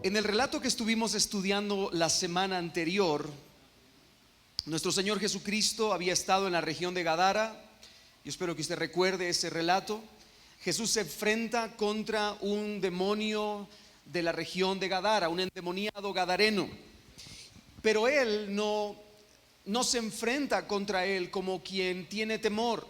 En el relato que estuvimos estudiando la semana anterior, nuestro Señor Jesucristo había estado en la región de Gadara. Yo espero que usted recuerde ese relato. Jesús se enfrenta contra un demonio de la región de Gadara, un endemoniado gadareno. Pero él no se enfrenta contra él como quien tiene temor,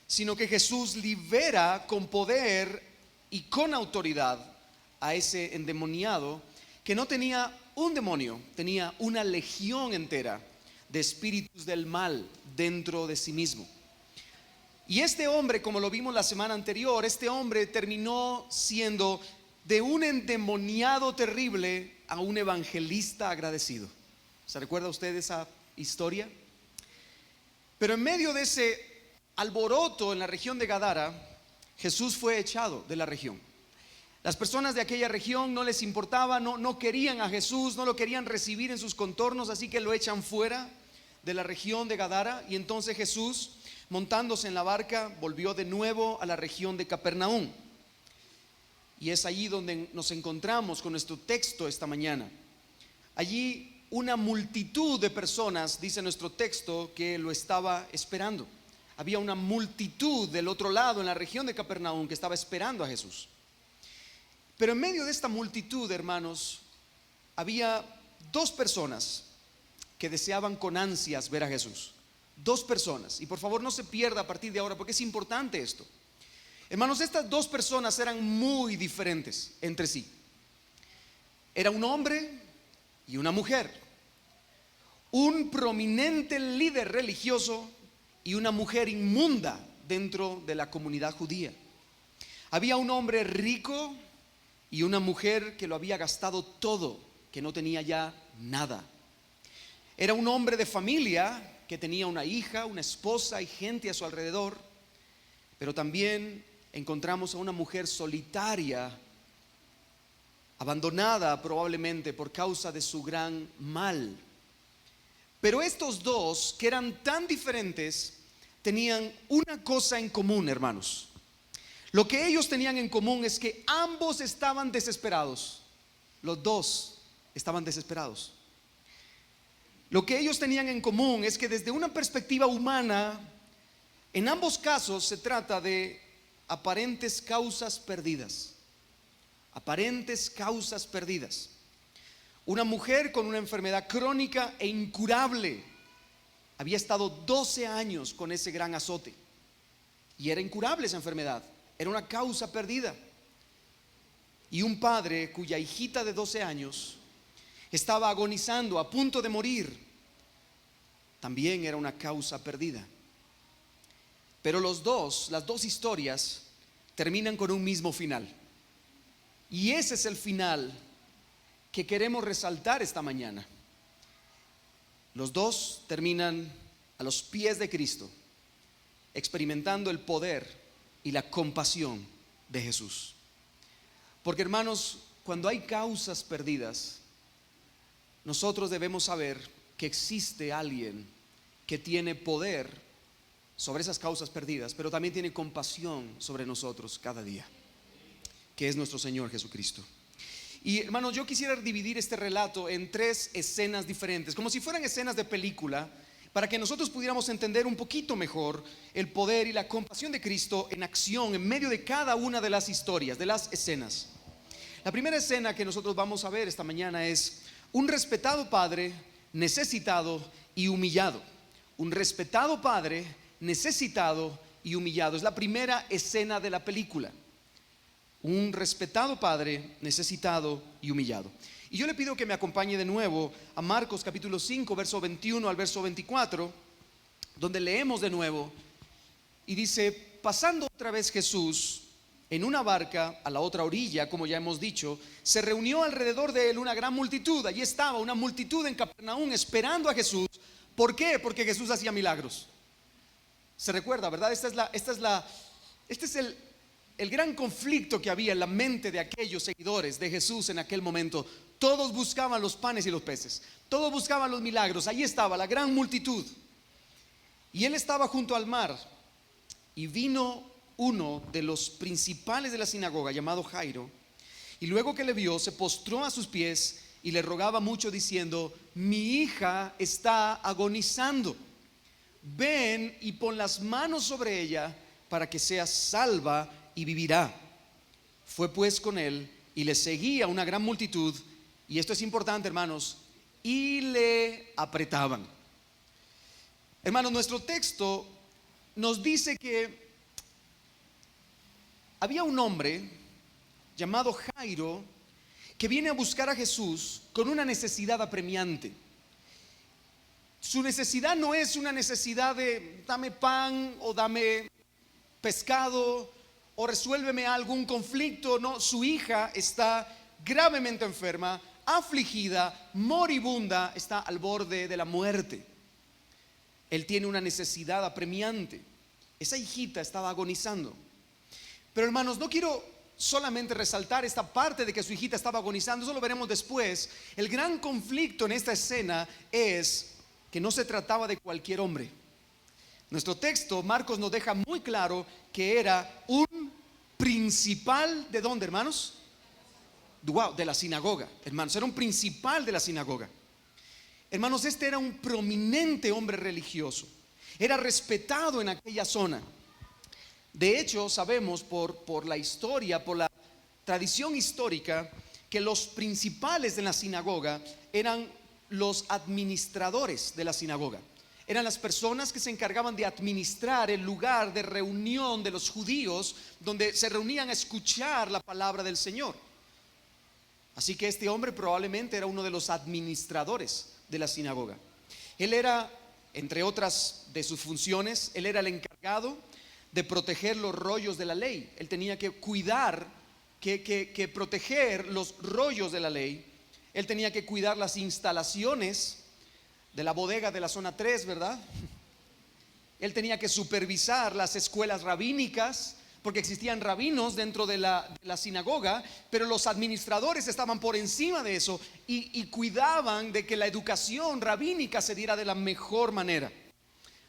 sino que Jesús libera con poder y con autoridad a ese endemoniado que no tenía un demonio, tenía una legión entera de espíritus del mal dentro de sí mismo. Y este hombre, como lo vimos la semana anterior, este hombre terminó siendo de un endemoniado terrible a un evangelista agradecido. ¿Se recuerda usted esa historia? Pero en medio de ese alboroto en la región de Gadara, Jesús fue echado de la región. Las personas de aquella región no les importaba, no querían a Jesús, no lo querían recibir en sus contornos, así que lo echan fuera de la región de Gadara. Y entonces Jesús, montándose en la barca, volvió de nuevo a la región de Capernaum. Y es allí donde nos encontramos con nuestro texto esta mañana. Allí una multitud de personas, dice nuestro texto, que lo estaba esperando. Había una multitud del otro lado, en la región de Capernaum, que estaba esperando a Jesús. Pero en medio de esta multitud, hermanos, había dos personas que deseaban con ansias ver a Jesús. Dos personas, y por favor no se pierda a partir de ahora, porque es importante esto. Hermanos, estas dos personas eran muy diferentes entre sí. Era un hombre y una mujer, un prominente líder religioso y una mujer inmunda dentro de la comunidad judía. Había un hombre rico y una mujer que lo había gastado todo, que no tenía ya nada. Era un hombre de familia que tenía una hija, una esposa y gente a su alrededor, pero también encontramos a una mujer solitaria, abandonada probablemente por causa de su gran mal. Pero estos dos, que eran tan diferentes, tenían una cosa en común, hermanos. Lo que ellos tenían en común es que ambos estaban desesperados. Los dos estaban desesperados. Lo que ellos tenían en común es que desde una perspectiva humana, en ambos casos se trata de aparentes causas perdidas. Aparentes causas perdidas. Una mujer con una enfermedad crónica e incurable. Había estado 12 años con ese gran azote y era incurable esa enfermedad. Era una causa perdida. Y un padre cuya hijita de 12 años estaba agonizando, a punto de morir, también era una causa perdida. Pero las dos historias terminan con un mismo final. Y ese es el final que queremos resaltar esta mañana. Los dos terminan a los pies de Cristo, experimentando el poder y la compasión de Jesús. Porque, hermanos, cuando hay causas perdidas, nosotros debemos saber que existe alguien que tiene poder sobre esas causas perdidas, pero también tiene compasión sobre nosotros cada día, que es nuestro Señor Jesucristo. Y, hermanos, yo quisiera dividir este relato en tres escenas diferentes, como si fueran escenas de película, para que nosotros pudiéramos entender un poquito mejor el poder y la compasión de Cristo en acción en medio de cada una de las historias, de las escenas. La primera escena que nosotros vamos a ver esta mañana es un respetado padre necesitado y humillado. Un respetado padre necesitado y humillado. Es la primera escena de la película. Un respetado padre necesitado y humillado. Y yo le pido que me acompañe de nuevo a Marcos capítulo 5, verso 21 al verso 24, donde leemos de nuevo y dice: pasando otra vez Jesús en una barca a la otra orilla, como ya hemos dicho, se reunió alrededor de él una gran multitud. Allí estaba una multitud en Capernaum esperando a Jesús. ¿Por qué? Porque Jesús hacía milagros. Se recuerda, ¿verdad? Este es el gran conflicto que había en la mente de aquellos seguidores de Jesús en aquel momento. Todos buscaban los panes y los peces, todos buscaban los milagros. Allí estaba la gran multitud. Y él estaba junto al mar, y vino uno de los principales de la sinagoga, llamado Jairo, Y luego que le vio, se postró a sus pies y le rogaba mucho diciendo: mi hija está agonizando. Ven y pon las manos sobre ella para que sea salva y vivirá. Fue pues con él y le seguía una gran multitud, y esto es importante, hermanos, y le apretaban. Hermanos, nuestro texto nos dice que había un hombre llamado Jairo que viene a buscar a Jesús con una necesidad apremiante. Su necesidad no es una necesidad de dame pan o dame pescado o resuélveme algún conflicto. No, su hija está gravemente enferma, afligida, moribunda, está al borde de la muerte. Él tiene una necesidad apremiante. Esa hijita estaba agonizando. Pero hermanos, no quiero solamente resaltar esta parte de que su hijita estaba agonizando, eso lo veremos después. El gran conflicto en esta escena es que no se trataba de cualquier hombre. Nuestro texto, Marcos, nos deja muy claro que era un principal. ¿De dónde, hermanos? Wow, de la sinagoga, hermanos. Era un principal de la sinagoga. Hermanos, este era un prominente hombre religioso. Era respetado en aquella zona. De hecho, sabemos por la historia, por la tradición histórica, que los principales de la sinagoga eran los administradores de la sinagoga. Eran las personas que se encargaban de administrar el lugar de reunión de los judíos, donde se reunían a escuchar la palabra del Señor. Así que este hombre probablemente era uno de los administradores de la sinagoga. Él era, entre otras de sus funciones, él era el encargado de proteger los rollos de la ley. Él tenía que cuidar, que proteger los rollos de la ley. Él tenía que cuidar las instalaciones de la bodega de la zona 3, ¿verdad? Él tenía que supervisar las escuelas rabínicas, porque existían rabinos dentro de la sinagoga, pero los administradores estaban por encima de eso y cuidaban de que la educación rabínica se diera de la mejor manera.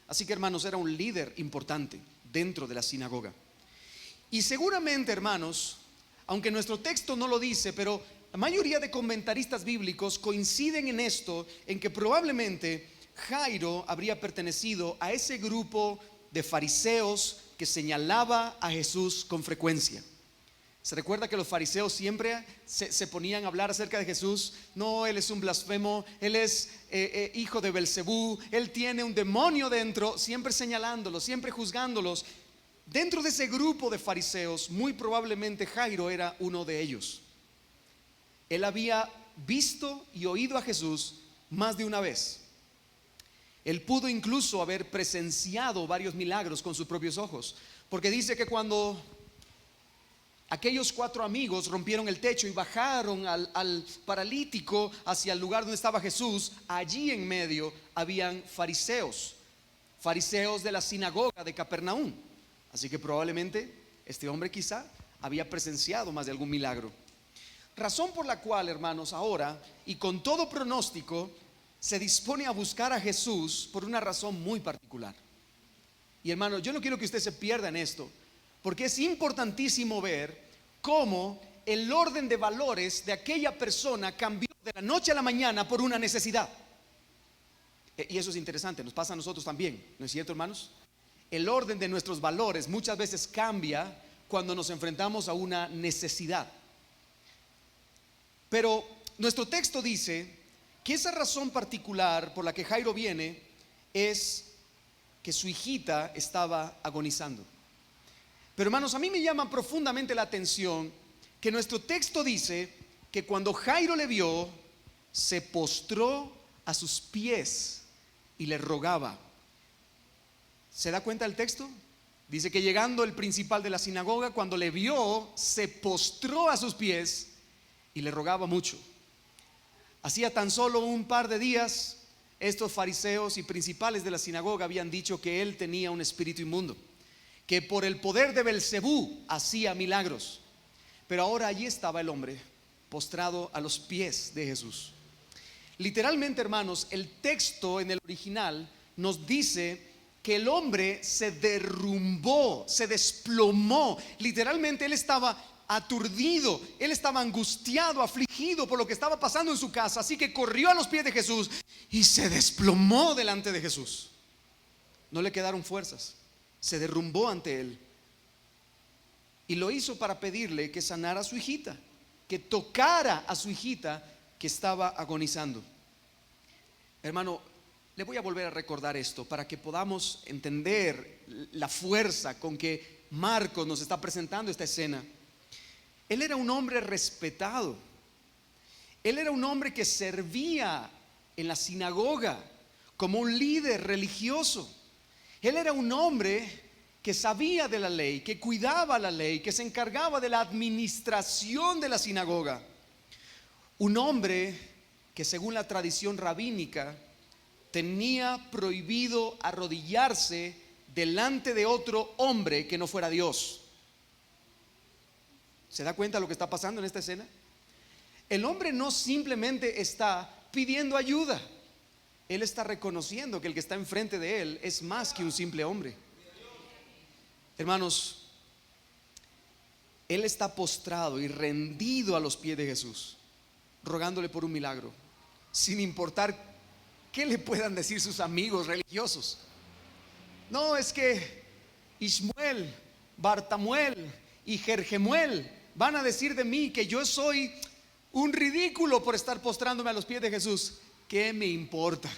Así que, hermanos, era un líder importante dentro de la sinagoga. Y seguramente, hermanos, aunque nuestro texto no lo dice, pero la mayoría de comentaristas bíblicos coinciden en esto, en que probablemente Jairo habría pertenecido a ese grupo de fariseos que señalaba a Jesús con frecuencia. ¿Se recuerda que los fariseos siempre se ponían a hablar acerca de Jesús? No, él es un blasfemo, él es hijo de Belcebú, él tiene un demonio dentro, siempre señalándolos, siempre juzgándolos. Dentro de ese grupo de fariseos, muy probablemente Jairo era uno de ellos. Él había visto y oído a Jesús más de una vez. Él pudo incluso haber presenciado varios milagros con sus propios ojos, porque dice que cuando aquellos 4 amigos rompieron el techo y bajaron al paralítico hacia el lugar donde estaba Jesús, allí en medio habían fariseos de la sinagoga de Capernaum. Así que probablemente este hombre quizá había presenciado más de algún milagro. Razón por la cual, hermanos, ahora y con todo pronóstico, se dispone a buscar a Jesús por una razón muy particular. Y hermanos, yo no quiero que usted se pierda en esto, porque es importantísimo ver cómo el orden de valores de aquella persona cambió de la noche a la mañana por una necesidad. Y eso es interesante, nos pasa a nosotros también, ¿no es cierto, hermanos? El orden de nuestros valores muchas veces cambia cuando nos enfrentamos a una necesidad. Pero nuestro texto dice que esa razón particular por la que Jairo viene es que su hijita estaba agonizando. Pero, hermanos, a mí me llama profundamente la atención que nuestro texto dice que cuando Jairo le vio, se postró a sus pies y le rogaba. ¿Se da cuenta el texto? Dice que llegando el principal de la sinagoga, cuando le vio, se postró a sus pies y le rogaba mucho. Hacía tan solo un par de días, estos fariseos y principales de la sinagoga habían dicho que él tenía un espíritu inmundo, que por el poder de Belcebú hacía milagros. Pero ahora allí estaba el hombre postrado a los pies de Jesús. Literalmente, hermanos, el texto en el original nos dice que el hombre se derrumbó, se desplomó. Literalmente él estaba aturdido, él estaba angustiado, afligido por lo que estaba pasando en su casa. Así que corrió a los pies de Jesús y se desplomó delante de Jesús. No le quedaron fuerzas, se derrumbó ante él. Y lo hizo para pedirle que sanara a su hijita, que tocara a su hijita que estaba agonizando. Hermano, le voy a volver a recordar esto para que podamos entender la fuerza con que Marcos nos está presentando esta escena. Él era un hombre respetado. Él era un hombre que servía en la sinagoga como un líder religioso. Él era un hombre que sabía de la ley, que cuidaba la ley, que se encargaba de la administración de la sinagoga. Un hombre que, según la tradición rabínica, tenía prohibido arrodillarse delante de otro hombre que no fuera Dios. ¿Se da cuenta de lo que está pasando en esta escena? El hombre no simplemente está pidiendo ayuda, él está reconociendo que el que está enfrente de él es más que un simple hombre. Hermanos, él está postrado y rendido a los pies de Jesús, rogándole por un milagro, sin importar qué le puedan decir sus amigos religiosos. No, es que Ismuel, Bartamuel y Jerjemuel van a decir de mí que yo soy un ridículo por estar postrándome a los pies de Jesús. ¿Qué me importa?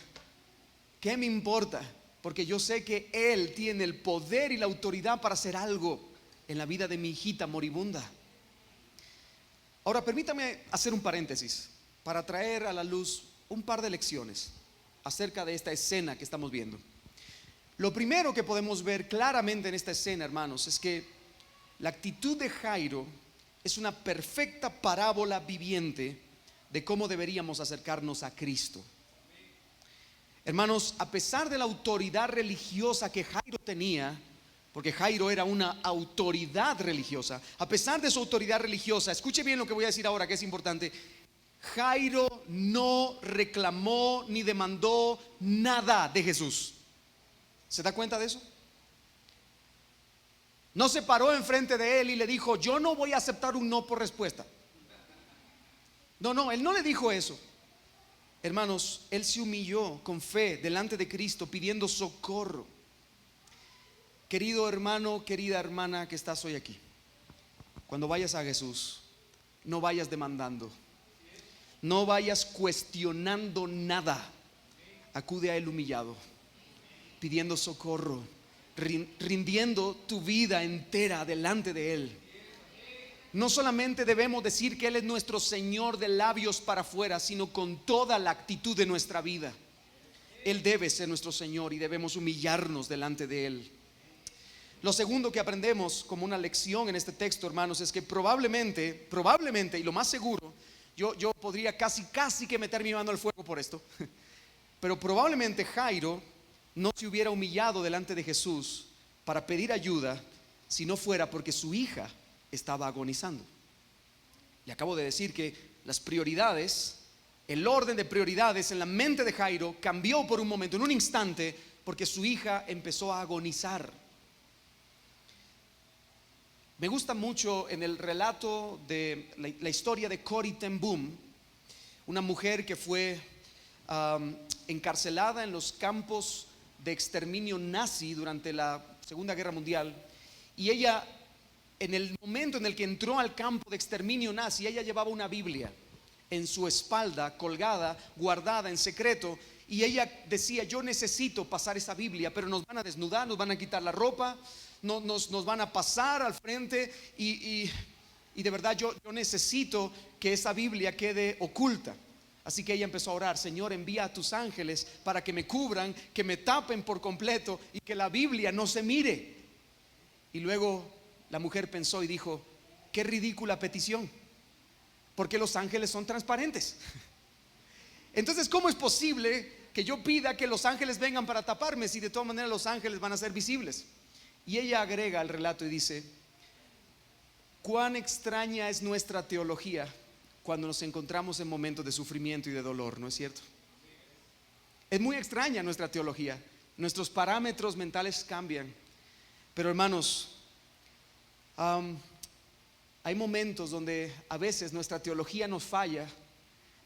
¿Qué me importa? Porque yo sé que Él tiene el poder y la autoridad para hacer algo en la vida de mi hijita moribunda. Ahora permítame hacer un paréntesis para traer a la luz un par de lecciones acerca de esta escena que estamos viendo. Lo primero que podemos ver claramente en esta escena, hermanos, es que la actitud de Jairo es una perfecta parábola viviente de cómo deberíamos acercarnos a Cristo. Hermanos, a pesar de la autoridad religiosa que Jairo tenía, porque Jairo era una autoridad religiosa, a pesar de su autoridad religiosa, escuche bien lo que voy a decir ahora, que es importante. Jairo no reclamó ni demandó nada de Jesús. ¿Se da cuenta de eso? No se paró enfrente de él y le dijo: yo no voy a aceptar un no por respuesta. No, él no le dijo eso. Hermanos, él se humilló con fe delante de Cristo pidiendo socorro. Querido hermano, querida hermana que estás hoy aquí, cuando vayas a Jesús, no vayas demandando, no vayas cuestionando nada. Acude a Él humillado, pidiendo socorro, rindiendo tu vida entera delante de Él. No solamente debemos decir que Él es nuestro Señor de labios para afuera, sino con toda la actitud de nuestra vida. Él debe ser nuestro Señor y debemos humillarnos delante de Él. Lo segundo que aprendemos como una lección en este texto, hermanos, es que probablemente, y lo más seguro, yo podría casi que meter mi mano al fuego por esto, pero probablemente Jairo no se hubiera humillado delante de Jesús para pedir ayuda si no fuera porque su hija estaba agonizando. Le acabo de decir que las prioridades, el orden de prioridades en la mente de Jairo cambió por un momento, en un instante, porque su hija empezó a agonizar. Me gusta mucho en el relato de la historia de Corrie ten Boom, una mujer que fue encarcelada en los campos de exterminio nazi durante la Segunda Guerra Mundial. Y ella, en el momento en el que entró al campo de exterminio nazi, ella llevaba una Biblia en su espalda, colgada, guardada en secreto. Y ella decía: yo necesito pasar esa Biblia, pero nos van a desnudar, nos van a quitar la ropa, nos van a pasar al frente y de verdad yo necesito que esa Biblia quede oculta. Así que ella empezó a orar: Señor, envía a tus ángeles para que me cubran, que me tapen por completo y que la Biblia no se mire. Y luego la mujer pensó y dijo: qué ridícula petición, porque los ángeles son transparentes. Entonces, ¿cómo es posible que yo pida que los ángeles vengan para taparme si de todas maneras los ángeles van a ser visibles? Y ella agrega al relato y dice: cuán extraña es nuestra teología cuando nos encontramos en momentos de sufrimiento y de dolor, ¿no es cierto? Es muy extraña nuestra teología, nuestros parámetros mentales cambian. Pero hermanos, Hay momentos donde a veces nuestra teología nos falla,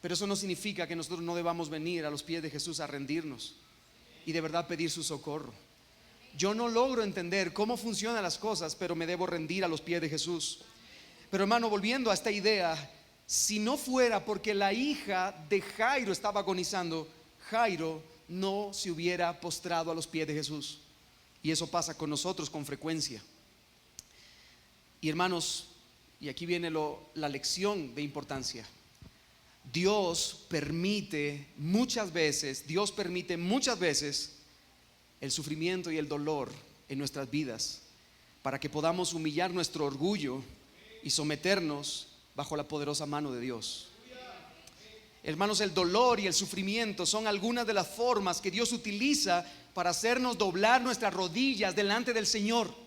pero eso no significa que nosotros no debamos venir a los pies de Jesús a rendirnos y de verdad pedir su socorro. Yo no logro entender cómo funcionan las cosas, pero me debo rendir a los pies de Jesús. Pero hermano, volviendo a esta idea, si no fuera porque la hija de Jairo estaba agonizando, Jairo no se hubiera postrado a los pies de Jesús. Y eso pasa con nosotros con frecuencia. Y hermanos, y aquí viene la lección de importancia. Dios permite muchas veces el sufrimiento y el dolor en nuestras vidas para que podamos humillar nuestro orgullo y someternos bajo la poderosa mano de Dios. Hermanos, el dolor y el sufrimiento son algunas de las formas que Dios utiliza para hacernos doblar nuestras rodillas delante del Señor.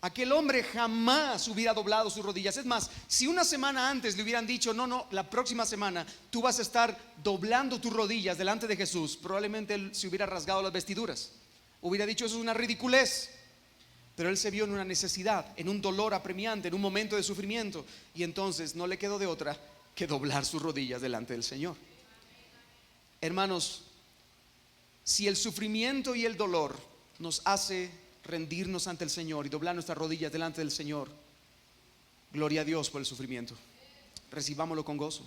Aquel hombre jamás hubiera doblado sus rodillas. Es más, si una semana antes le hubieran dicho, no, la próxima semana tú vas a estar doblando tus rodillas delante de Jesús, probablemente él se hubiera rasgado las vestiduras, hubiera dicho, eso es una ridiculez. Pero él se vio en una necesidad, en un dolor apremiante, en un momento de sufrimiento, y entonces no le quedó de otra que doblar sus rodillas delante del Señor. Hermanos, si el sufrimiento y el dolor nos hace rendirnos ante el Señor y doblar nuestras rodillas delante del Señor, gloria a Dios por el sufrimiento, recibámoslo con gozo.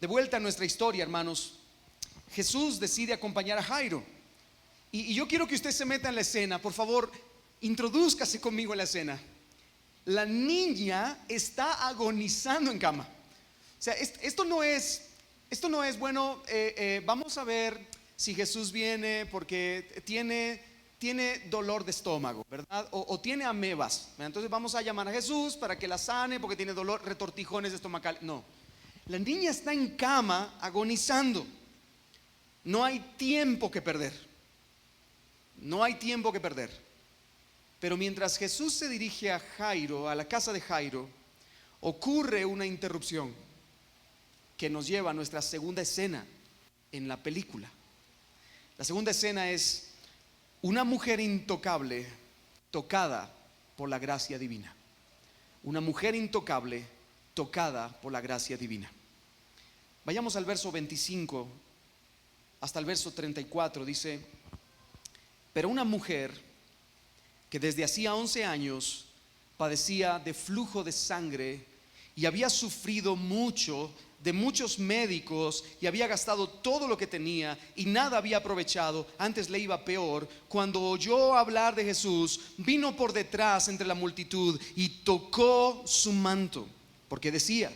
De vuelta a nuestra historia, hermanos, Jesús decide acompañar a Jairo, y yo quiero que usted se meta en la escena. Por favor, introdúzcase conmigo en la escena. La niña está agonizando en cama. O sea, esto no es bueno, vamos a ver si Jesús viene porque tiene dolor de estómago, ¿verdad? O tiene amebas. Entonces vamos a llamar a Jesús para que la sane porque tiene dolor, retortijones estomacales. No, la niña está en cama agonizando. No hay tiempo que perder. No hay tiempo que perder. Pero mientras Jesús se dirige a Jairo, a la casa de Jairo, ocurre una interrupción que nos lleva a nuestra segunda escena en la película. La segunda escena es una mujer intocable tocada por la gracia divina. Una mujer intocable tocada por la gracia divina. Vayamos al verso 25 hasta el verso 34. Dice: pero una mujer que desde hacía 11 años padecía de flujo de sangre y había sufrido mucho de muchos médicos y había gastado todo lo que tenía y nada había aprovechado, antes le iba peor, cuando oyó hablar de Jesús, vino por detrás entre la multitud y tocó su manto, porque decía: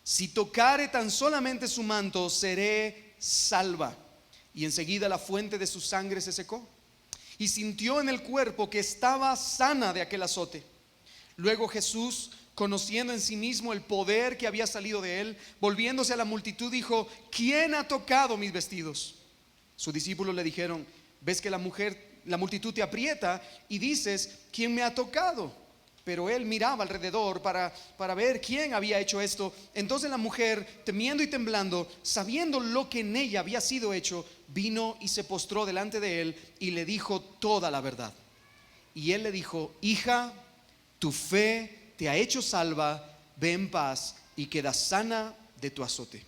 si tocare tan solamente su manto, seré salva. Y enseguida la fuente de su sangre se secó y sintió en el cuerpo que estaba sana de aquel azote. Luego Jesús, conociendo en sí mismo el poder que había salido de él, volviéndose a la multitud, dijo: ¿quién ha tocado mis vestidos? Sus discípulos le dijeron: ves que la multitud te aprieta y dices: ¿quién me ha tocado? Pero él miraba alrededor para ver quién había hecho esto. Entonces la mujer, temiendo y temblando, sabiendo lo que en ella había sido hecho, vino y se postró delante de él y le dijo toda la verdad. Y él le dijo: hija, tu fe te ha hecho salva, ve en paz y queda sana de tu azote.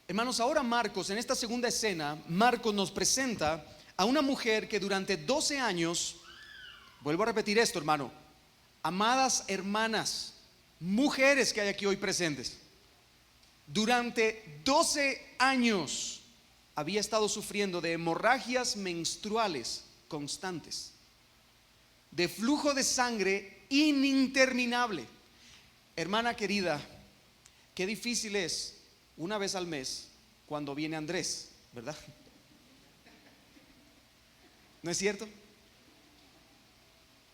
Hermanos, ahora Marcos, en esta segunda escena, Marcos nos presenta a una mujer que durante 12 años, vuelvo a repetir esto, hermano, amadas hermanas, mujeres que hay aquí hoy presentes, durante 12 años había estado sufriendo de hemorragias menstruales constantes, de flujo de sangre ininterminable. Hermana querida, qué difícil es una vez al mes cuando viene Andrés, ¿verdad? ¿No es cierto?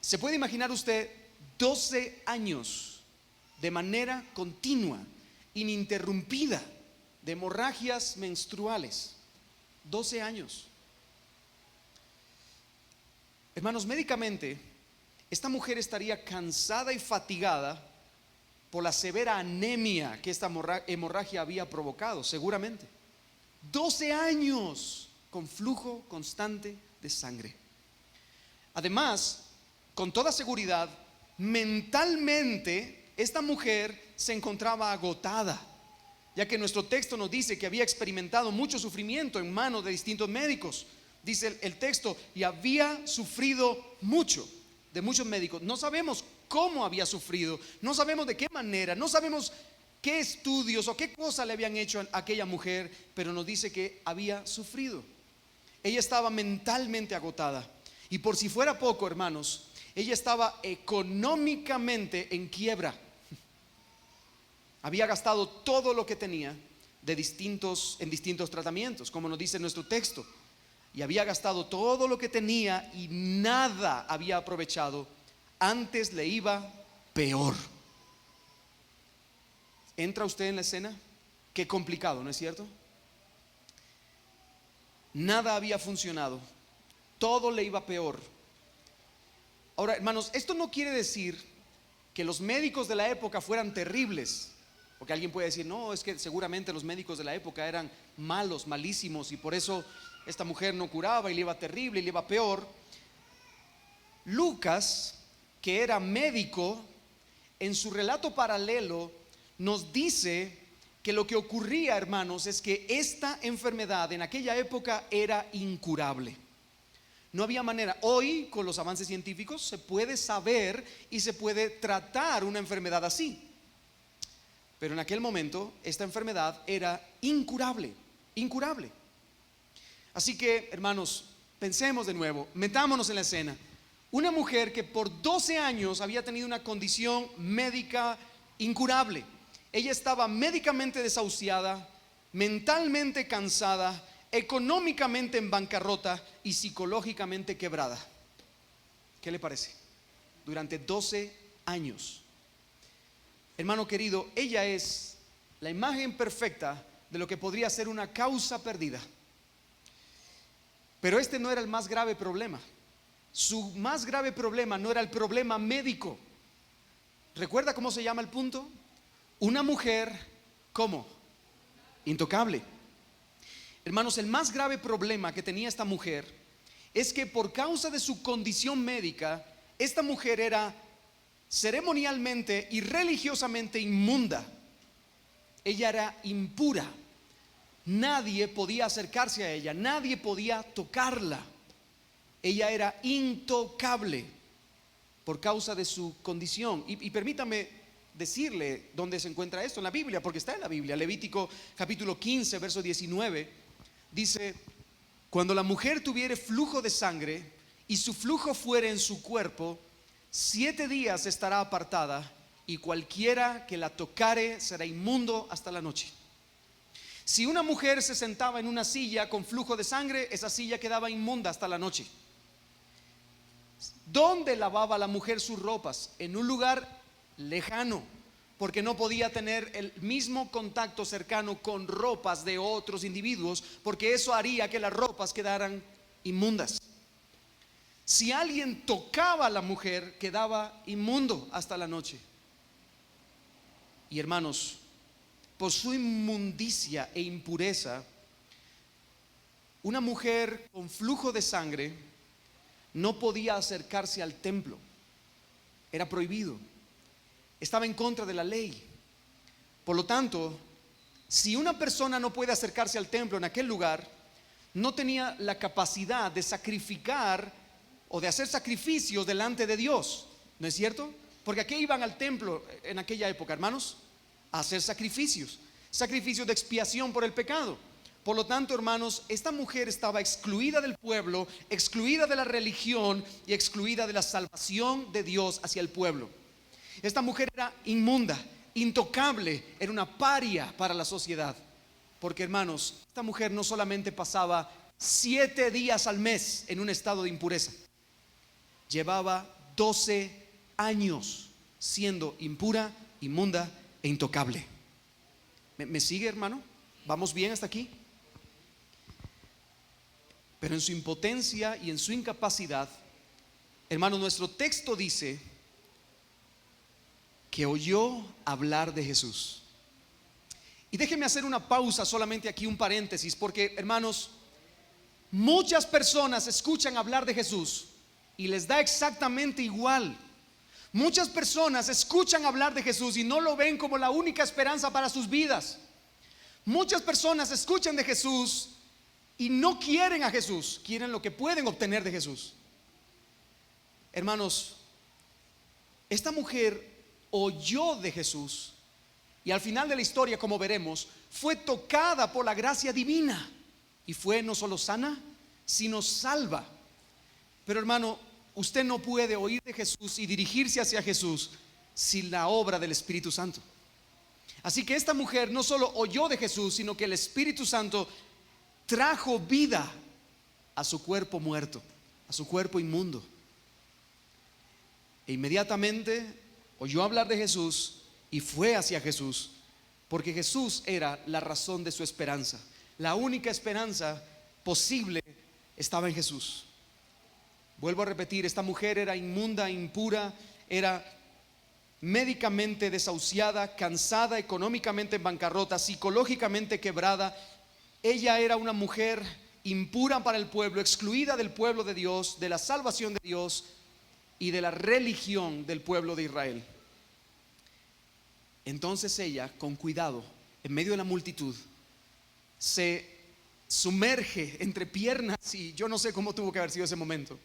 ¿Se puede imaginar usted 12 años de manera continua, ininterrumpida, de hemorragias menstruales? 12 años. Hermanos, médicamente, esta mujer estaría cansada y fatigada por la severa anemia que esta hemorragia había provocado, seguramente. 12 años con flujo constante de sangre. Además, con toda seguridad, mentalmente esta mujer se encontraba agotada, ya que nuestro texto nos dice que había experimentado mucho sufrimiento en manos de distintos médicos. Dice el texto, y había sufrido mucho de muchos médicos. No sabemos cómo había sufrido, no sabemos de qué manera, no sabemos qué estudios o qué cosa le habían hecho a aquella mujer, pero nos dice que había sufrido. Ella estaba mentalmente agotada. Y por si fuera poco, hermanos, ella estaba económicamente en quiebra. Había gastado todo lo que tenía en distintos tratamientos, como nos dice nuestro texto. Y había gastado todo lo que tenía y nada había aprovechado. Antes le iba peor. ¿Entra usted en la escena? Qué complicado, ¿no es cierto? Nada había funcionado. Todo le iba peor. Ahora, hermanos, esto no quiere decir que los médicos de la época fueran terribles. Porque alguien puede decir, no, es que seguramente los médicos de la época eran malos, malísimos, y por eso esta mujer no curaba y le iba terrible y le iba peor. Lucas, que era médico, en su relato paralelo nos dice que lo que ocurría, hermanos, es que esta enfermedad en aquella época era incurable. No había manera. Hoy, con los avances científicos, se puede saber y se puede tratar una enfermedad así. Pero en aquel momento esta enfermedad era incurable, incurable. Así que, hermanos, pensemos de nuevo, metámonos en la escena. Una mujer que por 12 años había tenido una condición médica incurable. Ella estaba médicamente desahuciada, mentalmente cansada, económicamente en bancarrota y psicológicamente quebrada. ¿Qué le parece? Durante 12 años. Hermano querido, ella es la imagen perfecta de lo que podría ser una causa perdida. Pero este no era el más grave problema. Su más grave problema no era el problema médico. ¿Recuerda cómo se llama el punto? Una mujer, ¿cómo? Intocable. Hermanos, el más grave problema que tenía esta mujer es que por causa de su condición médica, esta mujer era ceremonialmente y religiosamente inmunda. Ella era impura. Nadie podía acercarse a ella, nadie podía tocarla. Ella era intocable por causa de su condición. Y permítame decirle dónde se encuentra esto en la Biblia, porque está en la Biblia. Levítico capítulo 15, verso 19, dice: cuando la mujer tuviere flujo de sangre y su flujo fuere en su cuerpo, 7 días estará apartada, y cualquiera que la tocare será inmundo hasta la noche. Si una mujer se sentaba en una silla con flujo de sangre, esa silla quedaba inmunda hasta la noche. ¿Dónde lavaba la mujer sus ropas? En un lugar lejano, porque no podía tener el mismo contacto cercano con ropas de otros individuos, porque eso haría que las ropas quedaran inmundas. Si alguien tocaba a la mujer, quedaba inmundo hasta la noche. Y hermanos, por su inmundicia e impureza, una mujer con flujo de sangre no podía acercarse al templo. Era prohibido. Estaba en contra de la ley. Por lo tanto, si una persona no puede acercarse al templo en aquel lugar, no tenía la capacidad de sacrificar o de hacer sacrificios delante de Dios, ¿no es cierto? Porque ¿a qué iban al templo en aquella época, hermanos? A hacer sacrificios de expiación por el pecado. Por lo tanto, hermanos, esta mujer estaba excluida del pueblo, excluida de la religión y excluida de la salvación de Dios hacia el pueblo. Esta mujer era inmunda, intocable, era una paria para la sociedad. Porque, hermanos, esta mujer no solamente pasaba 7 días al mes en un estado de impureza, llevaba 12 años siendo impura, inmunda e intocable. ¿Me sigue, hermano? ¿Vamos bien hasta aquí? Pero en su impotencia y en su incapacidad, hermano, nuestro texto dice que oyó hablar de Jesús. Y déjenme hacer una pausa, solamente aquí un paréntesis, porque, hermanos, muchas personas escuchan hablar de Jesús y les da exactamente igual. Muchas personas escuchan hablar de Jesús y no lo ven como la única esperanza para sus vidas. Muchas personas escuchan de Jesús y no quieren a Jesús, quieren lo que pueden obtener de Jesús. Hermanos, esta mujer oyó de Jesús y al final de la historia, como veremos, fue tocada por la gracia divina y fue no solo sana, sino salva. Pero hermano, usted no puede oír de Jesús y dirigirse hacia Jesús sin la obra del Espíritu Santo. Así que esta mujer no solo oyó de Jesús, sino que el Espíritu Santo trajo vida a su cuerpo muerto, a su cuerpo inmundo. E inmediatamente oyó hablar de Jesús y fue hacia Jesús, porque Jesús era la razón de su esperanza. La única esperanza posible estaba en Jesús. Vuelvo a repetir, esta mujer era inmunda, impura, era médicamente desahuciada, cansada, económicamente en bancarrota, psicológicamente quebrada. Ella era una mujer impura para el pueblo, excluida del pueblo de Dios, de la salvación de Dios y de la religión del pueblo de Israel. Entonces ella, con cuidado, en medio de la multitud, se sumerge entre piernas, y yo no sé cómo tuvo que haber sido ese momento,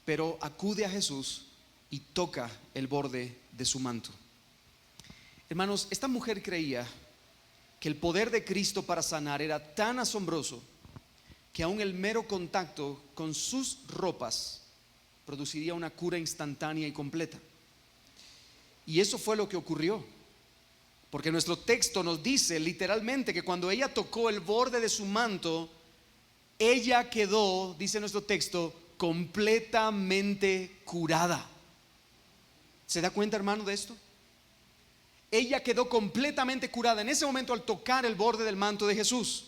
pero acude a Jesús y toca el borde de su manto. Hermanos, esta mujer creía que el poder de Cristo para sanar era tan asombroso que aún el mero contacto con sus ropas produciría una cura instantánea y completa. Y eso fue lo que ocurrió, porque nuestro texto nos dice literalmente que cuando ella tocó el borde de su manto, ella quedó, dice nuestro texto, completamente curada. ¿Se da cuenta, hermano, de esto? Ella quedó completamente curada en ese momento al tocar el borde del manto de Jesús.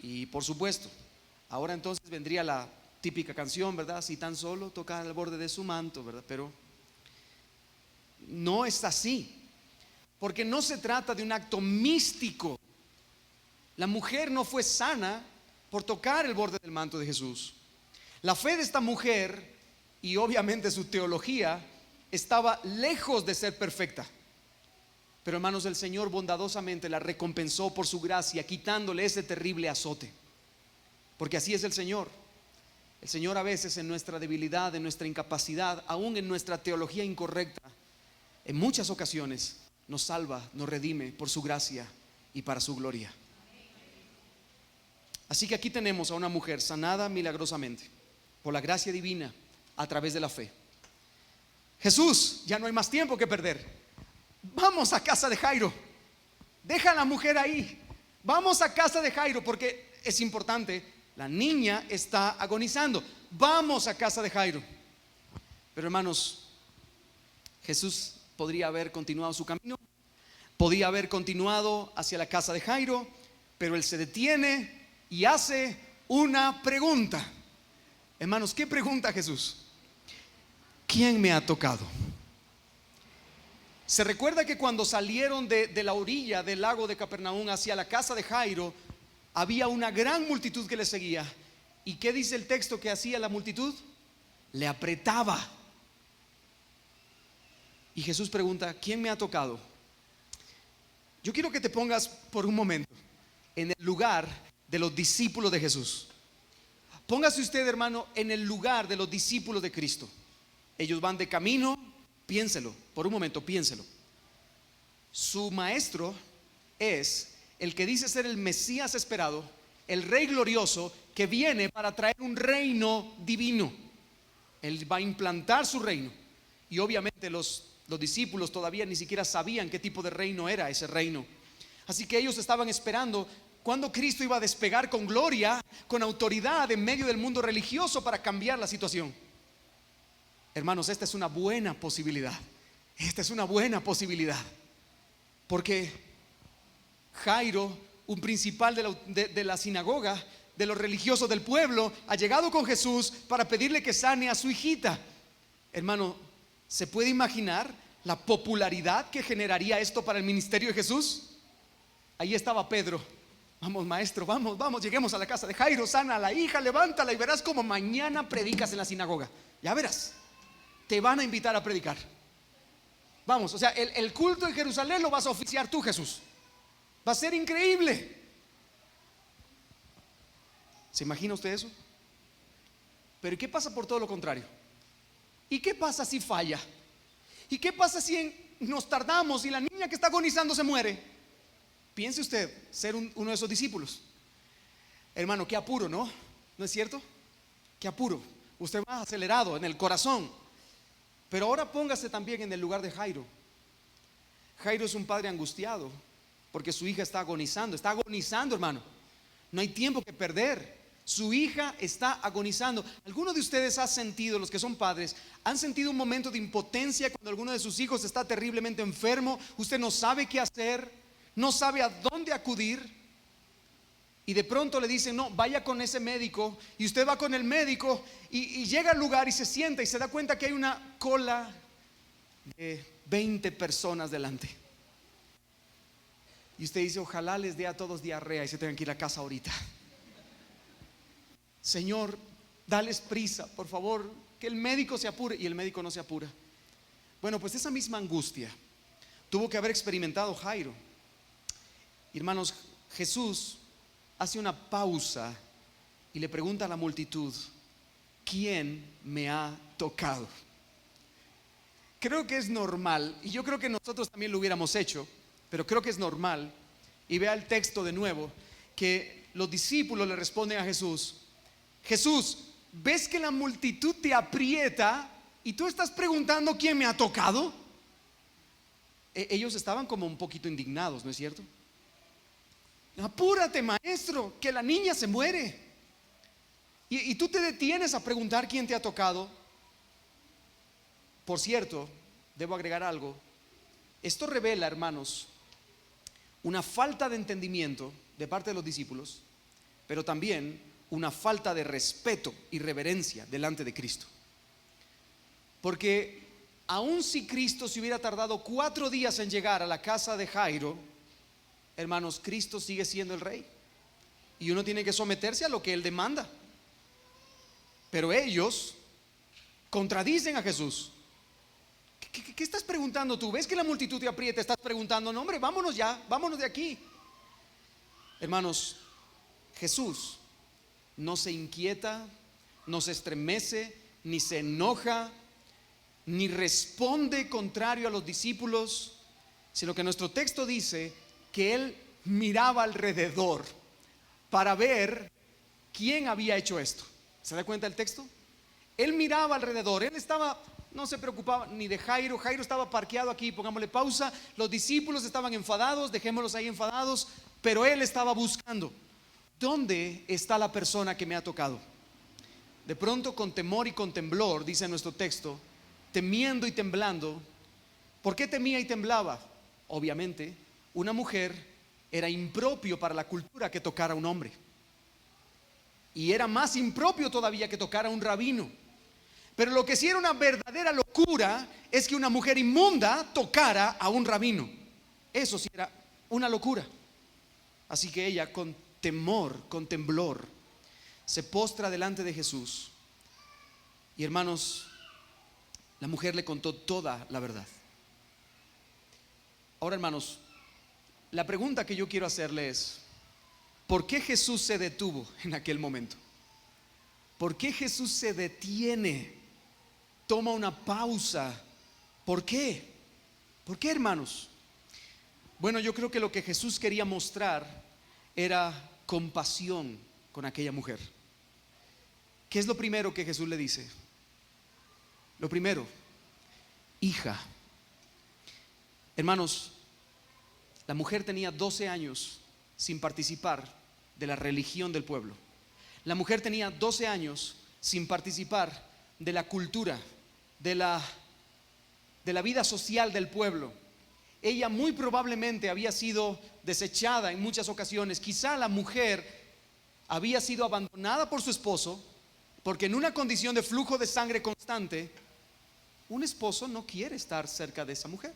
Y por supuesto, ahora entonces vendría la típica canción, ¿verdad? Si tan solo tocar el borde de su manto, ¿verdad? Pero no es así, porque no se trata de un acto místico. La mujer no fue sana por tocar el borde del manto de Jesús. La fe de esta mujer y obviamente su teología estaba lejos de ser perfecta. Pero hermanos, el Señor bondadosamente la recompensó por su gracia, quitándole ese terrible azote. Porque así es el Señor. El Señor a veces en nuestra debilidad, en nuestra incapacidad, aún en nuestra teología incorrecta, en muchas ocasiones nos salva, nos redime por su gracia y para su gloria. Así que aquí tenemos a una mujer sanada milagrosamente por la gracia divina a través de la fe. Jesús, ya no hay más tiempo que perder. Vamos a casa de Jairo. Deja a la mujer ahí. Vamos a casa de Jairo, porque es importante. La niña está agonizando. Vamos a casa de Jairo. Pero hermanos, Jesús podría haber continuado su camino, podía haber continuado hacia la casa de Jairo, pero él se detiene y hace una pregunta. Hermanos, ¿qué pregunta Jesús? ¿Quién me ha tocado? Se recuerda que cuando salieron de la orilla del lago de Capernaum hacia la casa de Jairo, había una gran multitud que le seguía. ¿Y qué dice el texto que hacía la multitud? Le apretaba. Y Jesús pregunta, ¿quién me ha tocado? Yo quiero que te pongas por un momento en el lugar de los discípulos de Jesús. Póngase usted, hermano, en el lugar de los discípulos de Cristo. Ellos van de camino, piénselo, por un momento, piénselo. Su maestro es el que dice ser el Mesías esperado, el Rey glorioso que viene para traer un reino divino. Él va a implantar su reino. Y obviamente los discípulos todavía ni siquiera sabían qué tipo de reino era ese reino. Así que ellos estaban esperando cuando Cristo iba a despegar con gloria, con autoridad en medio del mundo religioso para cambiar la situación. Hermanos, esta es una buena posibilidad. Esta es una buena posibilidad. Porque Jairo, un principal de la sinagoga, de los religiosos del pueblo, ha llegado con Jesús para pedirle que sane a su hijita. Hermano, ¿se puede imaginar la popularidad que generaría esto para el ministerio de Jesús? Ahí estaba Pedro. Vamos, maestro, vamos, lleguemos a la casa de Jairo, sana a la hija, levántala y verás como mañana predicas en la sinagoga. Ya verás. te van a invitar a predicar. Vamos, o sea, el culto en Jerusalén lo vas a oficiar tú, Jesús. Va a ser increíble. ¿Se imagina usted eso? Pero ¿y qué pasa por todo lo contrario? ¿Y qué pasa si falla? ¿Y qué pasa si nos tardamos y la niña que está agonizando se muere? Piense usted ser uno de esos discípulos. Hermano, qué apuro, ¿no? ¿No es cierto? Qué apuro. Usted va acelerado en el corazón. Pero ahora póngase también en el lugar de Jairo. Jairo es un padre angustiado porque su hija está agonizando, hermano. No hay tiempo que perder. Su hija está agonizando. ¿Alguno de ustedes ha sentido, los que son padres, han sentido un momento de impotencia cuando alguno de sus hijos está terriblemente enfermo? Usted no sabe qué hacer, no sabe a dónde acudir, y de pronto le dicen, no, vaya con ese médico, y usted va con el médico y llega al lugar y se sienta y se da cuenta que hay una cola de 20 personas delante. Y usted dice, ojalá les dé a todos diarrea y se tengan que ir a casa ahorita. Señor, dales prisa, por favor, que el médico se apure. Y el médico no se apura. Bueno, pues esa misma angustia tuvo que haber experimentado Jairo. Hermanos, Jesús hace una pausa y le pregunta a la multitud, ¿quién me ha tocado? Creo que es normal, y yo creo que nosotros también lo hubiéramos hecho, pero creo que es normal, y vea el texto de nuevo, que los discípulos le responden a Jesús, Jesús, ¿ves que la multitud te aprieta y tú estás preguntando quién me ha tocado? Ellos estaban como un poquito indignados, ¿no es cierto? Apúrate, maestro, que la niña se muere. Y tú te detienes a preguntar quién te ha tocado. Por cierto, debo agregar algo. Esto revela, hermanos, una falta de entendimiento de parte de los discípulos, pero también una falta de respeto y reverencia delante de Cristo. Porque aun si Cristo se hubiera tardado 4 días en llegar a la casa de Jairo, hermanos, Cristo sigue siendo el rey y uno tiene que someterse a lo que él demanda. Pero ellos contradicen a Jesús. ¿Qué estás preguntando tú? ¿Ves que la multitud te aprieta? Estás preguntando, no hombre, vámonos ya, vámonos de aquí. Hermanos, Jesús no se inquieta, no se estremece, ni se enoja, ni responde contrario a los discípulos, sino que nuestro texto dice que él miraba alrededor para ver quién había hecho esto. ¿Se da cuenta el texto? Él miraba alrededor, él estaba, no se preocupaba ni de Jairo. Jairo estaba parqueado aquí, pongámosle pausa. Los discípulos estaban enfadados, dejémoslos ahí enfadados, pero él estaba buscando, ¿dónde está la persona que me ha tocado? De pronto, con temor y con temblor, dice nuestro texto, temiendo y temblando. ¿Por qué temía y temblaba? Obviamente, una mujer era impropio para la cultura que tocara a un hombre, y era más impropio todavía que tocara a un rabino. Pero lo que sí era una verdadera locura es que una mujer inmunda tocara a un rabino. Eso sí era una locura. Así que ella, con temor, con temblor, se postra delante de Jesús. Y hermanos, la mujer le contó toda la verdad. Ahora, hermanos, la pregunta que yo quiero hacerle es, ¿por qué Jesús se detuvo en aquel momento? ¿Por qué Jesús se detiene? Toma una pausa. ¿Por qué? ¿Por qué, hermanos? Bueno, yo creo que lo que Jesús quería mostrar era compasión con aquella mujer. ¿Qué es lo primero que Jesús le dice? Lo primero, hija. Hermanos, la mujer tenía 12 años sin participar de la religión del pueblo. La mujer tenía 12 años sin participar de la cultura, de la vida social del pueblo. Ella muy probablemente había sido desechada en muchas ocasiones. Quizá la mujer había sido abandonada por su esposo, porque en una condición de flujo de sangre constante, un esposo no quiere estar cerca de esa mujer.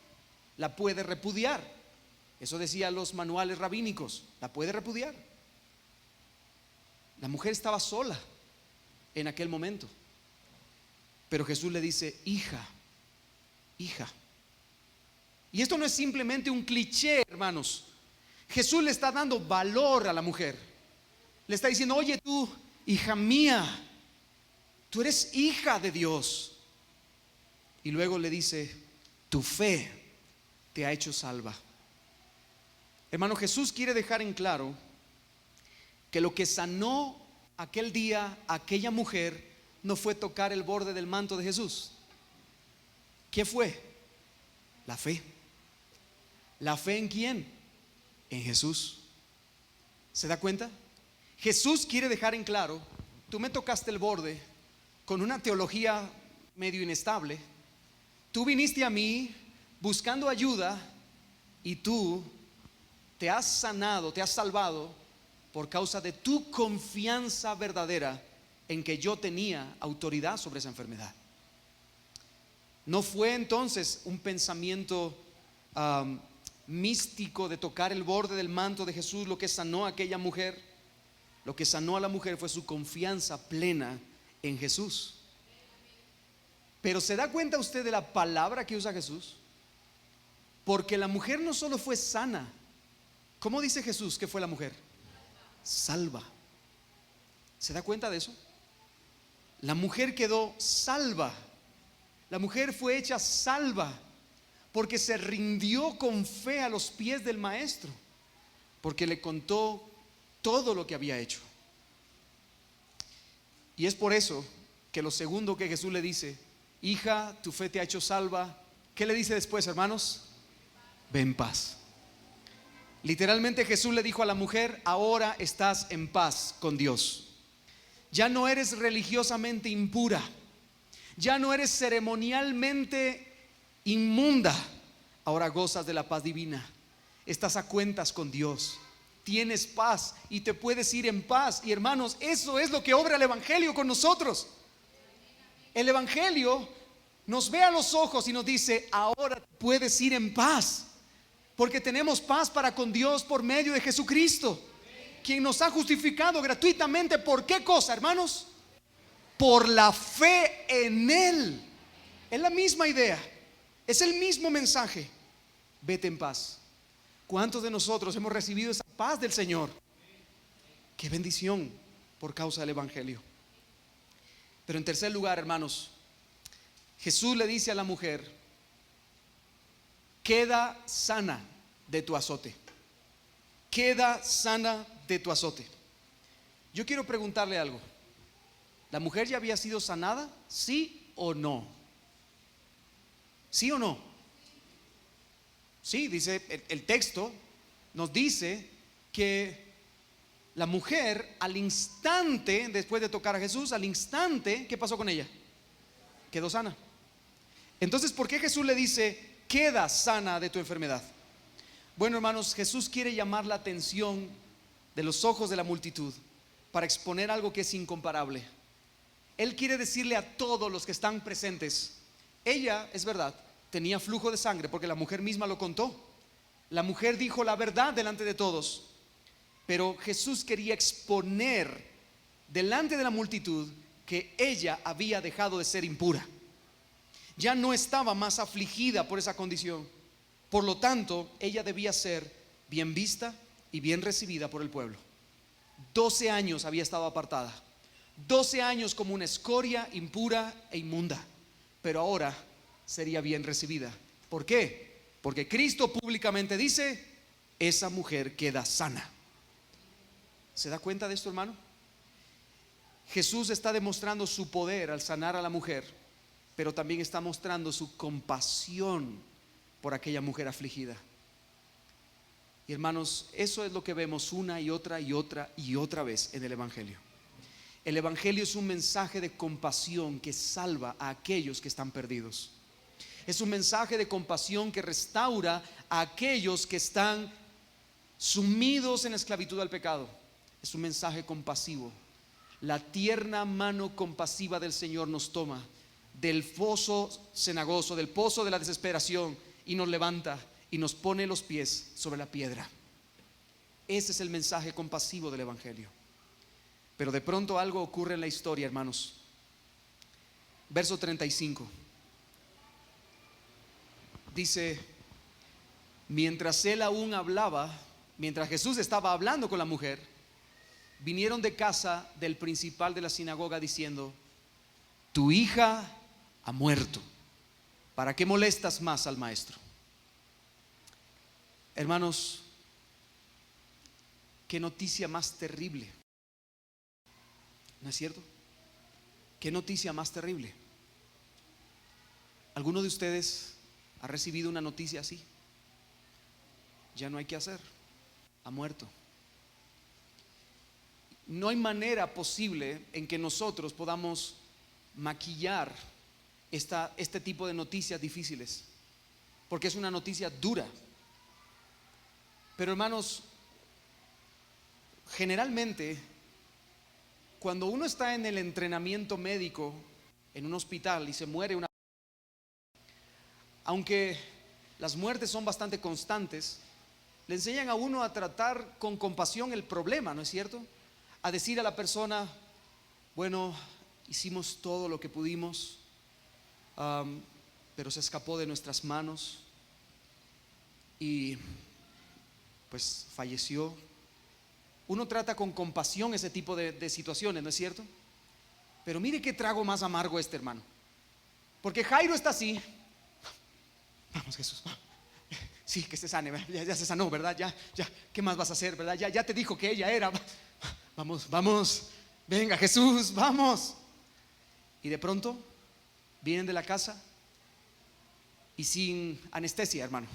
La puede repudiar. Eso decían los manuales rabínicos. La puede repudiar. La mujer estaba sola en aquel momento. Pero Jesús le dice, hija, hija. Y esto no es simplemente un cliché, hermanos. Jesús le está dando valor a la mujer. Le está diciendo, oye tú, hija mía, tú eres hija de Dios. Y luego le dice, tu fe te ha hecho salva. Hermano, Jesús quiere dejar en claro que lo que sanó aquel día a aquella mujer no fue tocar el borde del manto de Jesús. ¿Qué fue? La fe. ¿La fe en quién? En Jesús. ¿Se da cuenta? Jesús quiere dejar en claro, tú me tocaste el borde con una teología medio inestable. Tú viniste a mí buscando ayuda y tú te has sanado, te has salvado por causa de tu confianza verdadera en que yo tenía autoridad sobre esa enfermedad. No fue entonces un pensamiento místico de tocar el borde del manto de Jesús lo que sanó a aquella mujer. Lo que sanó a la mujer fue su confianza plena en Jesús. Pero ¿se da cuenta usted de la palabra que usa Jesús? Porque la mujer no solo fue sana. ¿Cómo dice Jesús que fue la mujer? Salva. ¿Se da cuenta de eso? La mujer quedó salva. La mujer fue hecha salva porque se rindió con fe a los pies del maestro, porque le contó todo lo que había hecho. Y es por eso que lo segundo que Jesús le dice, hija, tu fe te ha hecho salva. ¿Qué le dice después, hermanos? Ve en paz. Literalmente Jesús le dijo a la mujer, ahora estás en paz con Dios. Ya no eres religiosamente impura, ya no eres ceremonialmente inmunda. Ahora gozas de la paz divina. Estás a cuentas con Dios. Tienes paz y te puedes ir en paz. Y hermanos, eso es lo que obra el Evangelio con nosotros. El Evangelio nos ve a los ojos y nos dice, ahora puedes ir en paz, porque tenemos paz para con Dios por medio de Jesucristo, quien nos ha justificado gratuitamente. ¿Por qué cosa, hermanos? Por la fe en Él. Es la misma idea, es el mismo mensaje. Vete en paz. ¿Cuántos de nosotros hemos recibido esa paz del Señor? Qué bendición por causa del Evangelio. Pero en tercer lugar, hermanos, Jesús le dice a la mujer, queda sana de tu azote. Queda sana de tu azote. Yo quiero preguntarle algo. ¿La mujer ya había sido sanada? ¿Sí o no? ¿Sí o no? Sí, dice el texto, nos dice que la mujer al instante, después de tocar a Jesús, al instante, ¿qué pasó con ella? Quedó sana. Entonces, ¿por qué Jesús le dice, queda sana de tu enfermedad? Bueno, hermanos, Jesús quiere llamar la atención de los ojos de la multitud para exponer algo que es incomparable. Él quiere decirle a todos los que están presentes, ella, es verdad, tenía flujo de sangre porque la mujer misma lo contó. La mujer dijo la verdad delante de todos. Pero Jesús quería exponer delante de la multitud que ella había dejado de ser impura. Ya no estaba más afligida por esa condición. Por lo tanto, ella debía ser bien vista y bien recibida por el pueblo. 12 años había estado apartada. 12 años como una escoria impura e inmunda. Pero ahora sería bien recibida. ¿Por qué? Porque Cristo públicamente dice, esa mujer queda sana. ¿Se da cuenta de esto, hermano? Jesús está demostrando su poder al sanar a la mujer, pero también está mostrando su compasión por aquella mujer afligida. Y hermanos, eso es lo que vemos una y otra y otra y otra vez en el Evangelio. El Evangelio es un mensaje de compasión que salva a aquellos que están perdidos. Es un mensaje de compasión que restaura a aquellos que están sumidos en la esclavitud al pecado. Es un mensaje compasivo. La tierna mano compasiva del Señor nos toma del foso cenagoso, del pozo de la desesperación, y nos levanta y nos pone los pies sobre la piedra. Ese es el mensaje compasivo del Evangelio. Pero de pronto algo ocurre en la historia, hermanos. verso 35. Dice: mientras él aún hablaba, mientras Jesús estaba hablando con la mujer, vinieron de casa del principal de la sinagoga diciendo: tu hija ha muerto, ¿para qué molestas más al maestro? Hermanos, qué noticia más terrible, ¿no es cierto? Qué noticia más terrible. ¿Alguno de ustedes ha recibido una noticia así? Ya no hay que hacer, ha muerto. No hay manera posible en que nosotros podamos maquillar este tipo de noticias difíciles, porque es una noticia dura. Pero hermanos, generalmente cuando uno está en el entrenamiento médico en un hospital y se muere una, aunque las muertes son bastante constantes, le enseñan a uno a tratar con compasión el problema, ¿no es cierto? A decir a la persona: bueno, hicimos todo lo que pudimos, pero se escapó de nuestras manos y pues falleció. Uno trata con compasión ese tipo de situaciones, ¿no es cierto? Pero mire qué trago más amargo este, hermano. Porque Jairo está así: vamos, Jesús, sí, que se sane, ya se sanó, ¿verdad? Ya, ¿qué más vas a hacer, verdad? Ya te dijo que ella era. Vamos, venga, Jesús, vamos. Y de pronto vienen de la casa y sin anestesia, hermano: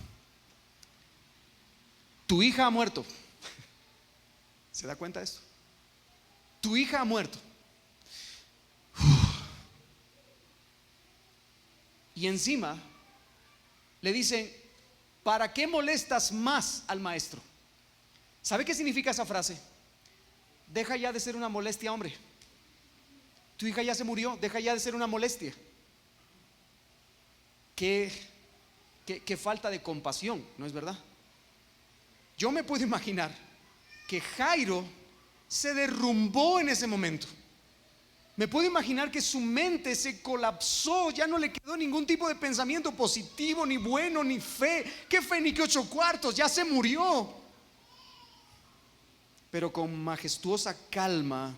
tu hija ha muerto. ¿Se da cuenta de esto? Tu hija ha muerto. Y encima le dicen: ¿para qué molestas más al maestro? ¿Sabe qué significa esa frase? Deja ya de ser una molestia, hombre. Tu hija ya se murió, deja ya de ser una molestia. Qué falta de compasión, ¿no es verdad? Yo me puedo imaginar que Jairo se derrumbó en ese momento. Me puedo imaginar que su mente se colapsó, ya no le quedó ningún tipo de pensamiento positivo, ni bueno, ni fe. ¿Qué fe ni qué 8 cuartos? Ya se murió. Pero con majestuosa calma,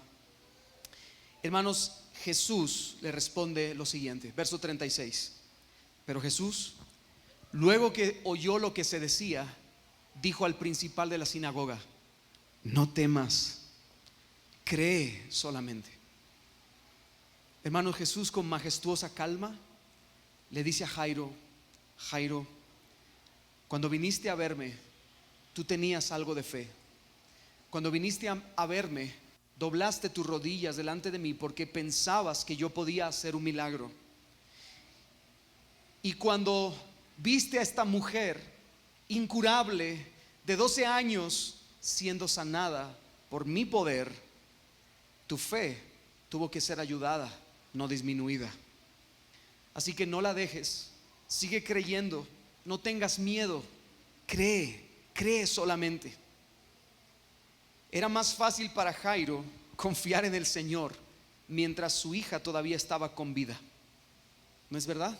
hermanos, Jesús le responde lo siguiente, verso 36. Pero Jesús, luego que oyó lo que se decía, dijo al principal de la sinagoga: no temas, cree solamente. Hermano, Jesús con majestuosa calma le dice a Jairo: Jairo, cuando viniste a verme, tú tenías algo de fe. Cuando viniste a verme, doblaste tus rodillas delante de mí porque pensabas que yo podía hacer un milagro. Y cuando viste a esta mujer incurable de 12 años siendo sanada por mi poder, tu fe tuvo que ser ayudada, no disminuida. Así que no la dejes, sigue creyendo, no tengas miedo, cree solamente. Era más fácil para Jairo confiar en el Señor mientras su hija todavía estaba con vida, ¿no es verdad?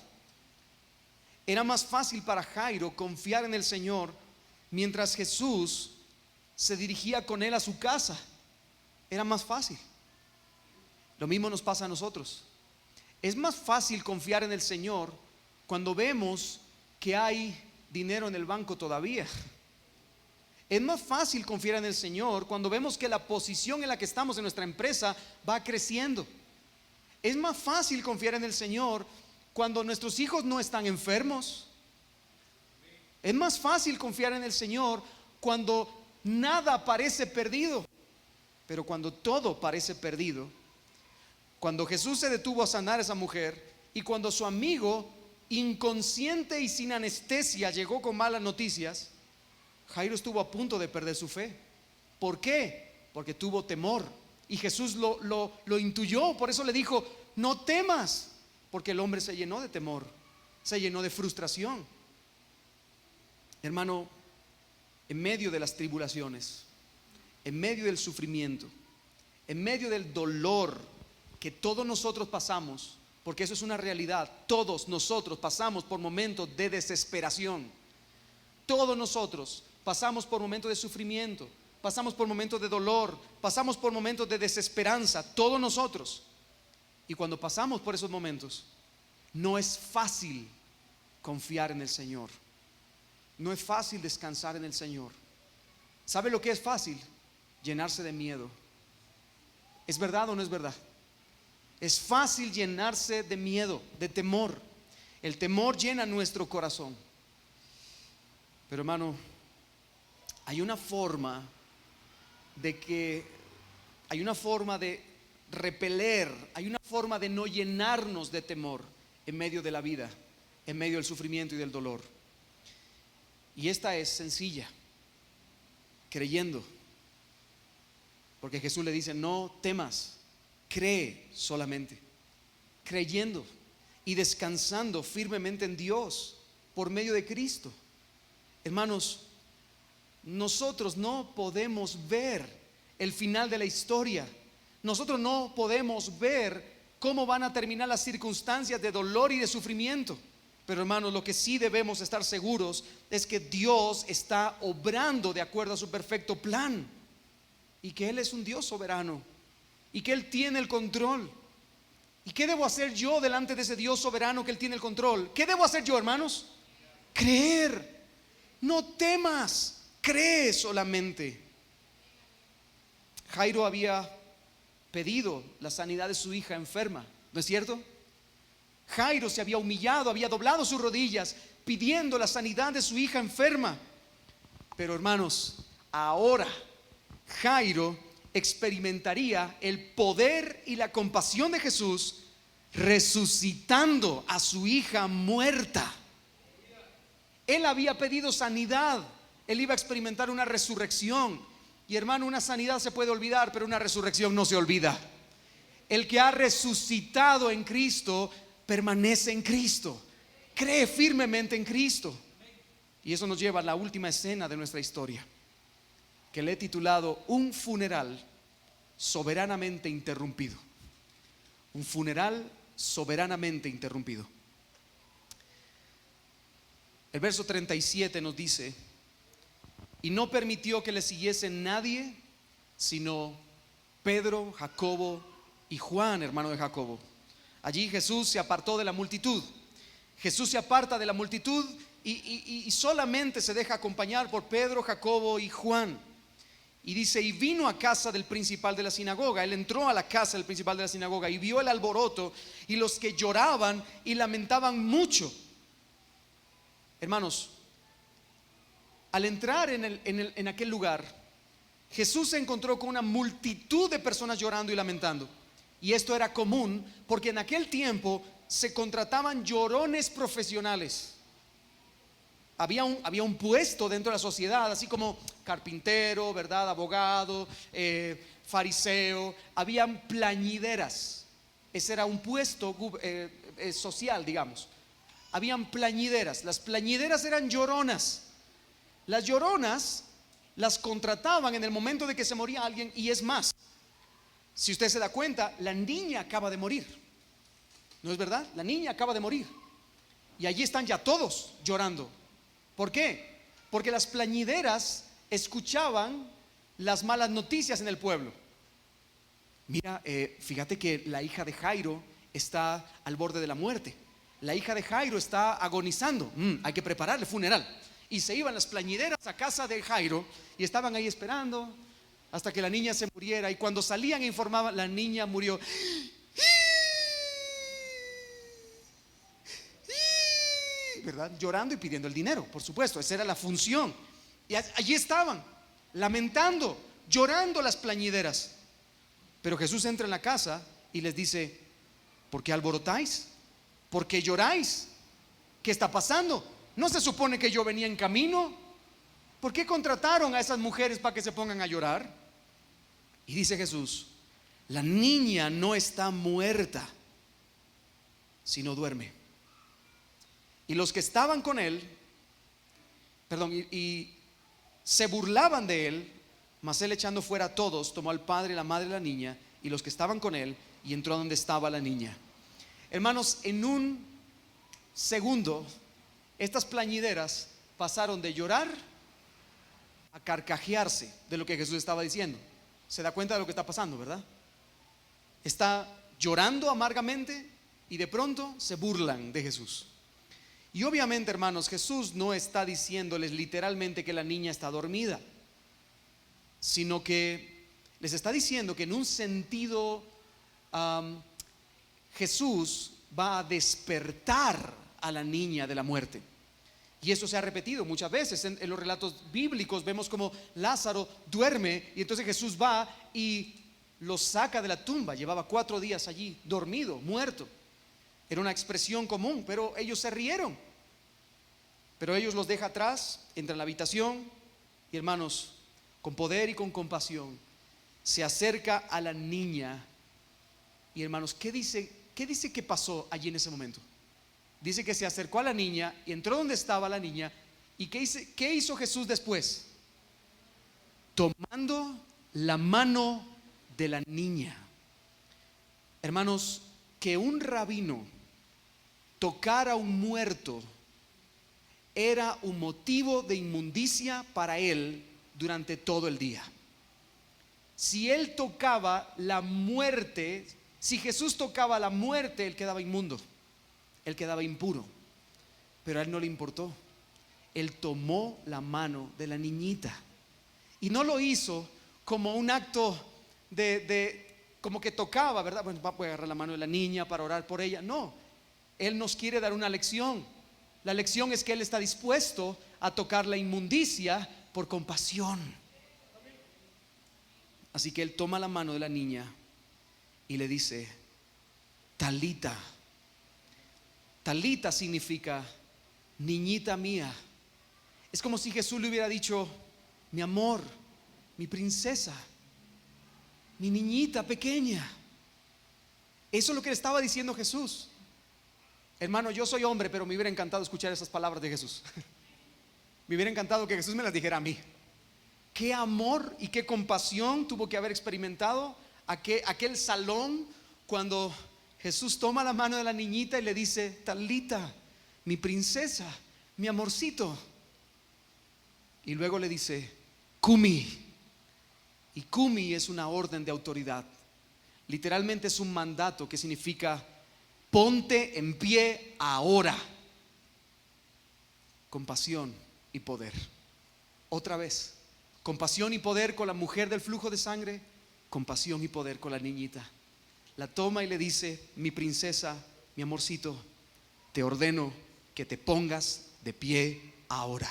Era más fácil para Jairo confiar en el Señor mientras Jesús se dirigía con él a su casa. Era más fácil. Lo mismo nos pasa a nosotros. Es más fácil confiar en el Señor cuando vemos que hay dinero en el banco todavía. Es más fácil confiar en el Señor cuando vemos que la posición en la que estamos en nuestra empresa va creciendo. Es más fácil confiar en el Señor cuando nuestros hijos no están enfermos. Es más fácil confiar en el Señor cuando nada parece perdido. Pero cuando todo parece perdido, cuando Jesús se detuvo a sanar a esa mujer y cuando su amigo, inconsciente y sin anestesia, llegó con malas noticias, Jairo estuvo a punto de perder su fe. ¿Por qué? Porque tuvo temor. Y Jesús lo intuyó. Por eso le dijo: no temas. Porque el hombre se llenó de temor, se llenó de frustración. Hermano, en medio de las tribulaciones, en medio del sufrimiento, en medio del dolor que todos nosotros pasamos, porque eso es una realidad. Todos nosotros pasamos por momentos de desesperación. Todos nosotros pasamos por momentos de sufrimiento, pasamos por momentos de dolor, pasamos por momentos de desesperanza, todos nosotros. Y cuando pasamos por esos momentos, no es fácil confiar en el Señor. No es fácil descansar en el Señor. ¿Sabe lo que es fácil? Llenarse de miedo. ¿Es verdad o no es verdad? Es fácil llenarse de miedo, de temor. El temor llena nuestro corazón. Pero hermano, hay una forma de repeler, hay una forma de no llenarnos de temor en medio de la vida, en medio del sufrimiento y del dolor. Y esta es sencilla: creyendo. Porque Jesús le dice: no temas, cree solamente. Creyendo y descansando firmemente en Dios por medio de Cristo. Hermanos, nosotros no podemos ver el final de la historia. Nosotros no podemos ver cómo van a terminar las circunstancias de dolor y de sufrimiento. Pero hermanos, lo que sí debemos estar seguros es que Dios está obrando de acuerdo a su perfecto plan, y que Él es un Dios soberano, y que Él tiene el control. ¿Y qué debo hacer yo delante de ese Dios soberano que Él tiene el control? ¿Qué debo hacer yo, hermanos? Creer. No temas, cree solamente. Jairo había pedido la sanidad de su hija enferma, ¿no es cierto? Jairo se había humillado, había doblado sus rodillas pidiendo la sanidad de su hija enferma. Pero hermanos, ahora Jairo experimentaría el poder y la compasión de Jesús resucitando a su hija muerta. Él había pedido sanidad, él iba a experimentar una resurrección. Y hermano, una sanidad se puede olvidar, pero una resurrección no se olvida. El que ha resucitado en Cristo permanece en Cristo, cree firmemente en Cristo. Y eso nos lleva a la última escena de nuestra historia, que le he titulado Un funeral soberanamente interrumpido. Un funeral soberanamente interrumpido. El verso 37 nos dice: y no permitió que le siguiese nadie sino Pedro, Jacobo y Juan, hermano de Jacobo. Allí Jesús se apartó de la multitud. Jesús se aparta de la multitud y solamente se deja acompañar por Pedro, Jacobo y Juan. Y dice: y vino a casa del principal de la sinagoga. Él entró a la casa del principal de la sinagoga y vio el alboroto y los que lloraban y lamentaban mucho. Hermanos, al entrar en aquel lugar, Jesús se encontró con una multitud de personas llorando y lamentando. Y esto era común porque en aquel tiempo se contrataban llorones profesionales. Había un puesto dentro de la sociedad, así como carpintero, ¿verdad? Abogado, fariseo. Habían plañideras. Ese era un puesto social, digamos. Habían plañideras. Las plañideras eran lloronas. Las lloronas las contrataban en el momento de que se moría alguien. Y es más, si usted se da cuenta, la niña acaba de morir, ¿no es verdad? La niña acaba de morir y allí están ya todos llorando. ¿Por qué? Porque las plañideras escuchaban las malas noticias en el pueblo. Mira, fíjate que la hija de Jairo está al borde de la muerte. La hija de Jairo está agonizando. Hay que preparar el funeral. Y se iban las plañideras a casa de Jairo y estaban ahí esperando hasta que la niña se muriera. Y cuando salían e informaban: la niña murió. ¿Verdad? Llorando y pidiendo el dinero, por supuesto. Esa era la función. Y allí estaban, lamentando, llorando las plañideras. Pero Jesús entra en la casa y les dice: ¿por qué alborotáis? ¿Por qué lloráis? ¿Qué está pasando? ¿No se supone que yo venía en camino? ¿Por qué contrataron a esas mujeres para que se pongan a llorar? Y dice Jesús: la niña no está muerta, sino duerme. Y los que estaban con él, y se burlaban de él, mas él, echando fuera a todos, tomó al padre y la madre de la niña y los que estaban con él y entró a donde estaba la niña. Hermanos, en un segundo, estas plañideras pasaron de llorar a carcajearse de lo que Jesús estaba diciendo. Se da cuenta de lo que está pasando, ¿verdad? Está llorando amargamente y de pronto se burlan de Jesús. Y obviamente, hermanos, Jesús no está diciéndoles literalmente que la niña está dormida, sino que les está diciendo que en un sentido Jesús va a despertar a la niña de la muerte. Y eso se ha repetido muchas veces en los relatos bíblicos. Vemos como Lázaro duerme y entonces Jesús va y lo saca de la tumba. Llevaba 4 días allí, dormido, muerto. Era una expresión común, pero ellos se rieron. Pero ellos los deja atrás, entra en la habitación y, hermanos, con poder y con compasión, se acerca a la niña. Y, hermanos, ¿qué dice que pasó allí en ese momento? Dice que se acercó a la niña y entró donde estaba la niña. ¿Y qué hizo Jesús después? Tomando la mano de la niña. Hermanos, que un rabino tocara a un muerto era un motivo de inmundicia para él durante todo el día. Si él tocaba la muerte, si Jesús tocaba la muerte, él quedaba inmundo, él quedaba impuro. Pero a él no le importó. Él tomó la mano de la niñita y no lo hizo como un acto como que tocaba, ¿verdad? Bueno, voy a agarrar la mano de la niña para orar por ella. No, él nos quiere dar una lección. La lección es que él está dispuesto a tocar la inmundicia por compasión. Así que él toma la mano de la niña y le dice: Talita. Talita significa niñita mía. Es como si Jesús le hubiera dicho: mi amor, mi princesa, mi niñita pequeña. Eso es lo que le estaba diciendo Jesús. Hermano, yo soy hombre, pero me hubiera encantado escuchar esas palabras de Jesús. Me hubiera encantado que Jesús me las dijera a mí. Qué amor y qué compasión tuvo que haber experimentado aquel salón cuando Jesús toma la mano de la niñita y le dice: Talita, mi princesa, mi amorcito. Y luego le dice: Kumi. Y Kumi es una orden de autoridad. Literalmente es un mandato que significa: ponte en pie ahora. Compasión y poder. Otra vez, compasión y poder con la mujer del flujo de sangre, compasión y poder con la niñita. La toma y le dice: mi princesa, mi amorcito, te ordeno que te pongas de pie ahora.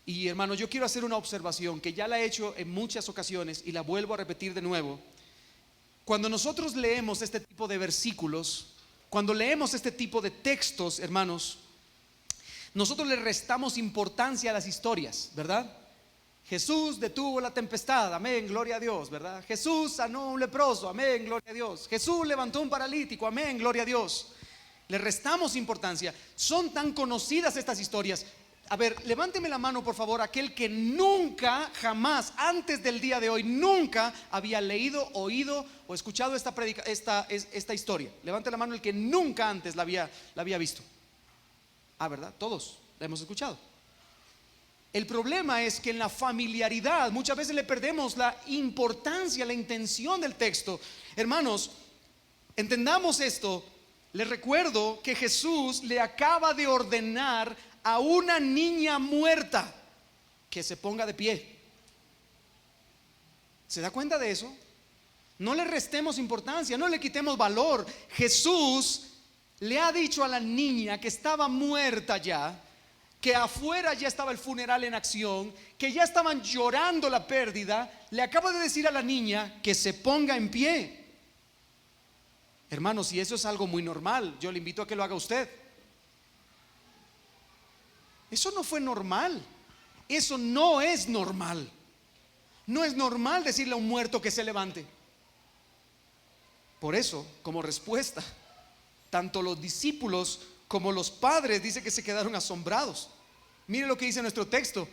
Y, hermano, yo quiero hacer una observación que ya la he hecho en muchas ocasiones y la vuelvo a repetir de nuevo. Cuando nosotros leemos este tipo de versículos, cuando leemos este tipo de textos, hermanos, nosotros le restamos importancia a las historias, ¿verdad? Jesús detuvo la tempestad, amén, gloria a Dios, ¿verdad? Jesús sanó a un leproso, amén, gloria a Dios. Jesús levantó un paralítico, amén, gloria a Dios. Le restamos importancia. Son tan conocidas estas historias. A ver, levánteme la mano, por favor, aquel que nunca, jamás, antes del día de hoy, nunca había leído, oído o escuchado esta historia. Levante la mano el que nunca antes la había visto. Ah, ¿verdad? Todos la hemos escuchado. El problema es que en la familiaridad muchas veces le perdemos la importancia, la intención del texto. Hermanos, entendamos esto. Les recuerdo que Jesús le acaba de ordenar a una niña muerta que se ponga de pie. ¿Se da cuenta de eso? No le restemos importancia, no le quitemos valor. Jesús le ha dicho a la niña que estaba muerta ya, que afuera ya estaba el funeral en acción, que ya estaban llorando la pérdida. Le acaba de decir a la niña que se ponga en pie. Hermanos, y eso es algo muy normal, yo le invito a que lo haga usted. Eso no fue normal. Eso no es normal. No es normal decirle a un muerto que se levante. Por eso, como respuesta, tanto los discípulos como los padres dice que se quedaron asombrados. Mire lo que dice nuestro texto.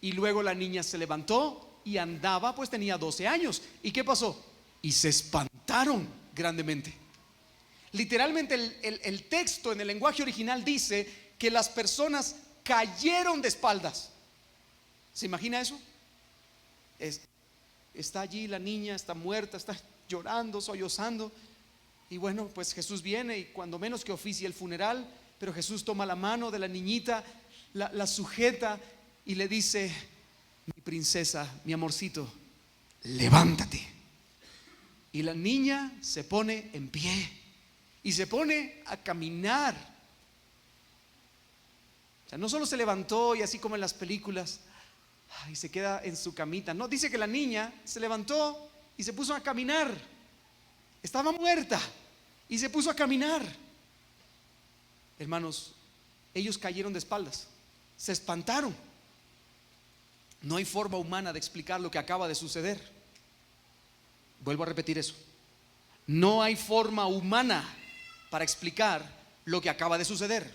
Y luego la niña se levantó y andaba, pues tenía 12 años. ¿Y qué pasó? Y se espantaron grandemente. Literalmente el texto en el lenguaje original dice que las personas cayeron de espaldas. ¿Se imagina eso? Está allí la niña, está muerta, está llorando, sollozando. Y bueno, pues Jesús viene y cuando menos que oficia el funeral, pero Jesús toma la mano de la niñita, la sujeta y le dice: mi princesa, mi amorcito, levántate. Y la niña se pone en pie y se pone a caminar. O sea, no solo se levantó y así como en las películas, y se queda en su camita. No, dice que la niña se levantó y se puso a caminar. Estaba muerta y se puso a caminar. Hermanos, ellos cayeron de espaldas, se espantaron. No hay forma humana de explicar lo que acaba de suceder. Vuelvo a repetir eso. No hay forma humana para explicar lo que acaba de suceder,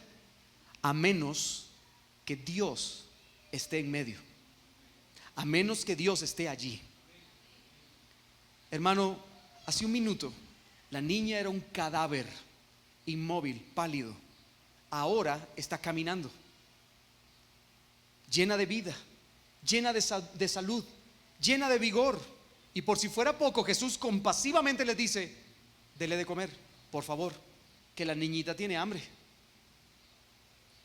a menos que Dios esté en medio, a menos que Dios esté allí. Hermano, hace un minuto la niña era un cadáver, inmóvil, pálido. Ahora está caminando, llena de vida, llena de salud, llena de vigor. Y por si fuera poco, Jesús compasivamente les dice: dele de comer, por favor, que la niñita tiene hambre.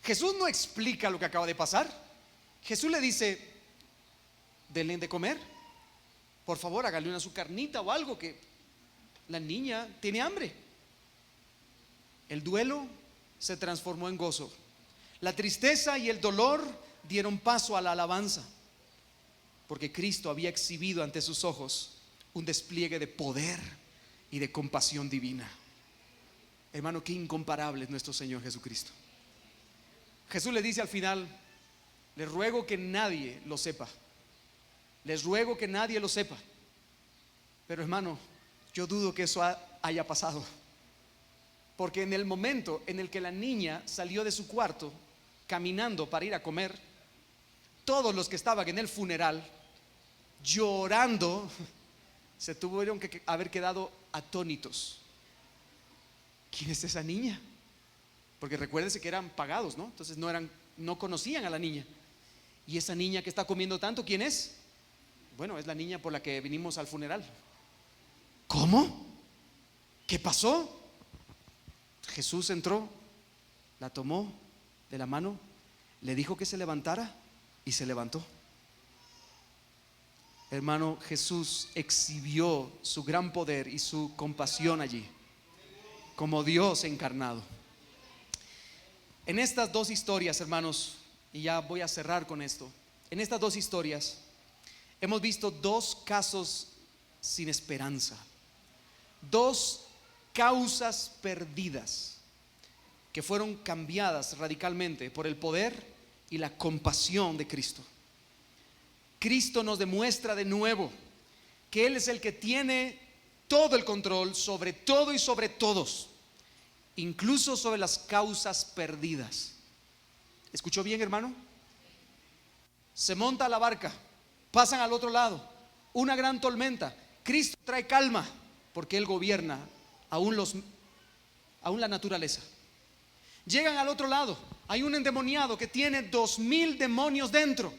Jesús no explica lo que acaba de pasar. Jesús le dice: denle de comer, por favor, hágale una su carnita o algo, que la niña tiene hambre. El duelo se transformó en gozo. La tristeza y el dolor dieron paso a la alabanza, porque Cristo había exhibido ante sus ojos un despliegue de poder y de compasión divina. Hermano, qué incomparable es nuestro Señor Jesucristo. Jesús le dice al final: les ruego que nadie lo sepa. Les ruego que nadie lo sepa. Pero hermano, yo dudo que eso haya pasado, porque en el momento en el que la niña salió de su cuarto caminando para ir a comer, todos los que estaban en el funeral llorando se tuvieron que haber quedado atónitos. ¿Quién es esa niña? Porque recuérdense que eran pagados, ¿no? Entonces no conocían a la niña. Y esa niña que está comiendo tanto, ¿quién es? Bueno, es la niña por la que vinimos al funeral. ¿Cómo? ¿Qué pasó? Jesús entró, la tomó de la mano, le dijo que se levantara y se levantó. Hermano, Jesús exhibió su gran poder y su compasión allí, como Dios encarnado. En estas dos historias, hermanos, y ya voy a cerrar con esto, en estas dos historias hemos visto dos casos sin esperanza, dos causas perdidas que fueron cambiadas radicalmente por el poder y la compasión de Cristo. Cristo nos demuestra de nuevo que Él es el que tiene todo el control sobre todo y sobre todos, incluso sobre las causas perdidas. ¿Escuchó bien, hermano? Se monta a la barca, pasan al otro lado, una gran tormenta. Cristo trae calma porque Él gobierna aún la naturaleza. Llegan al otro lado, hay un endemoniado que tiene 2000 demonios dentro,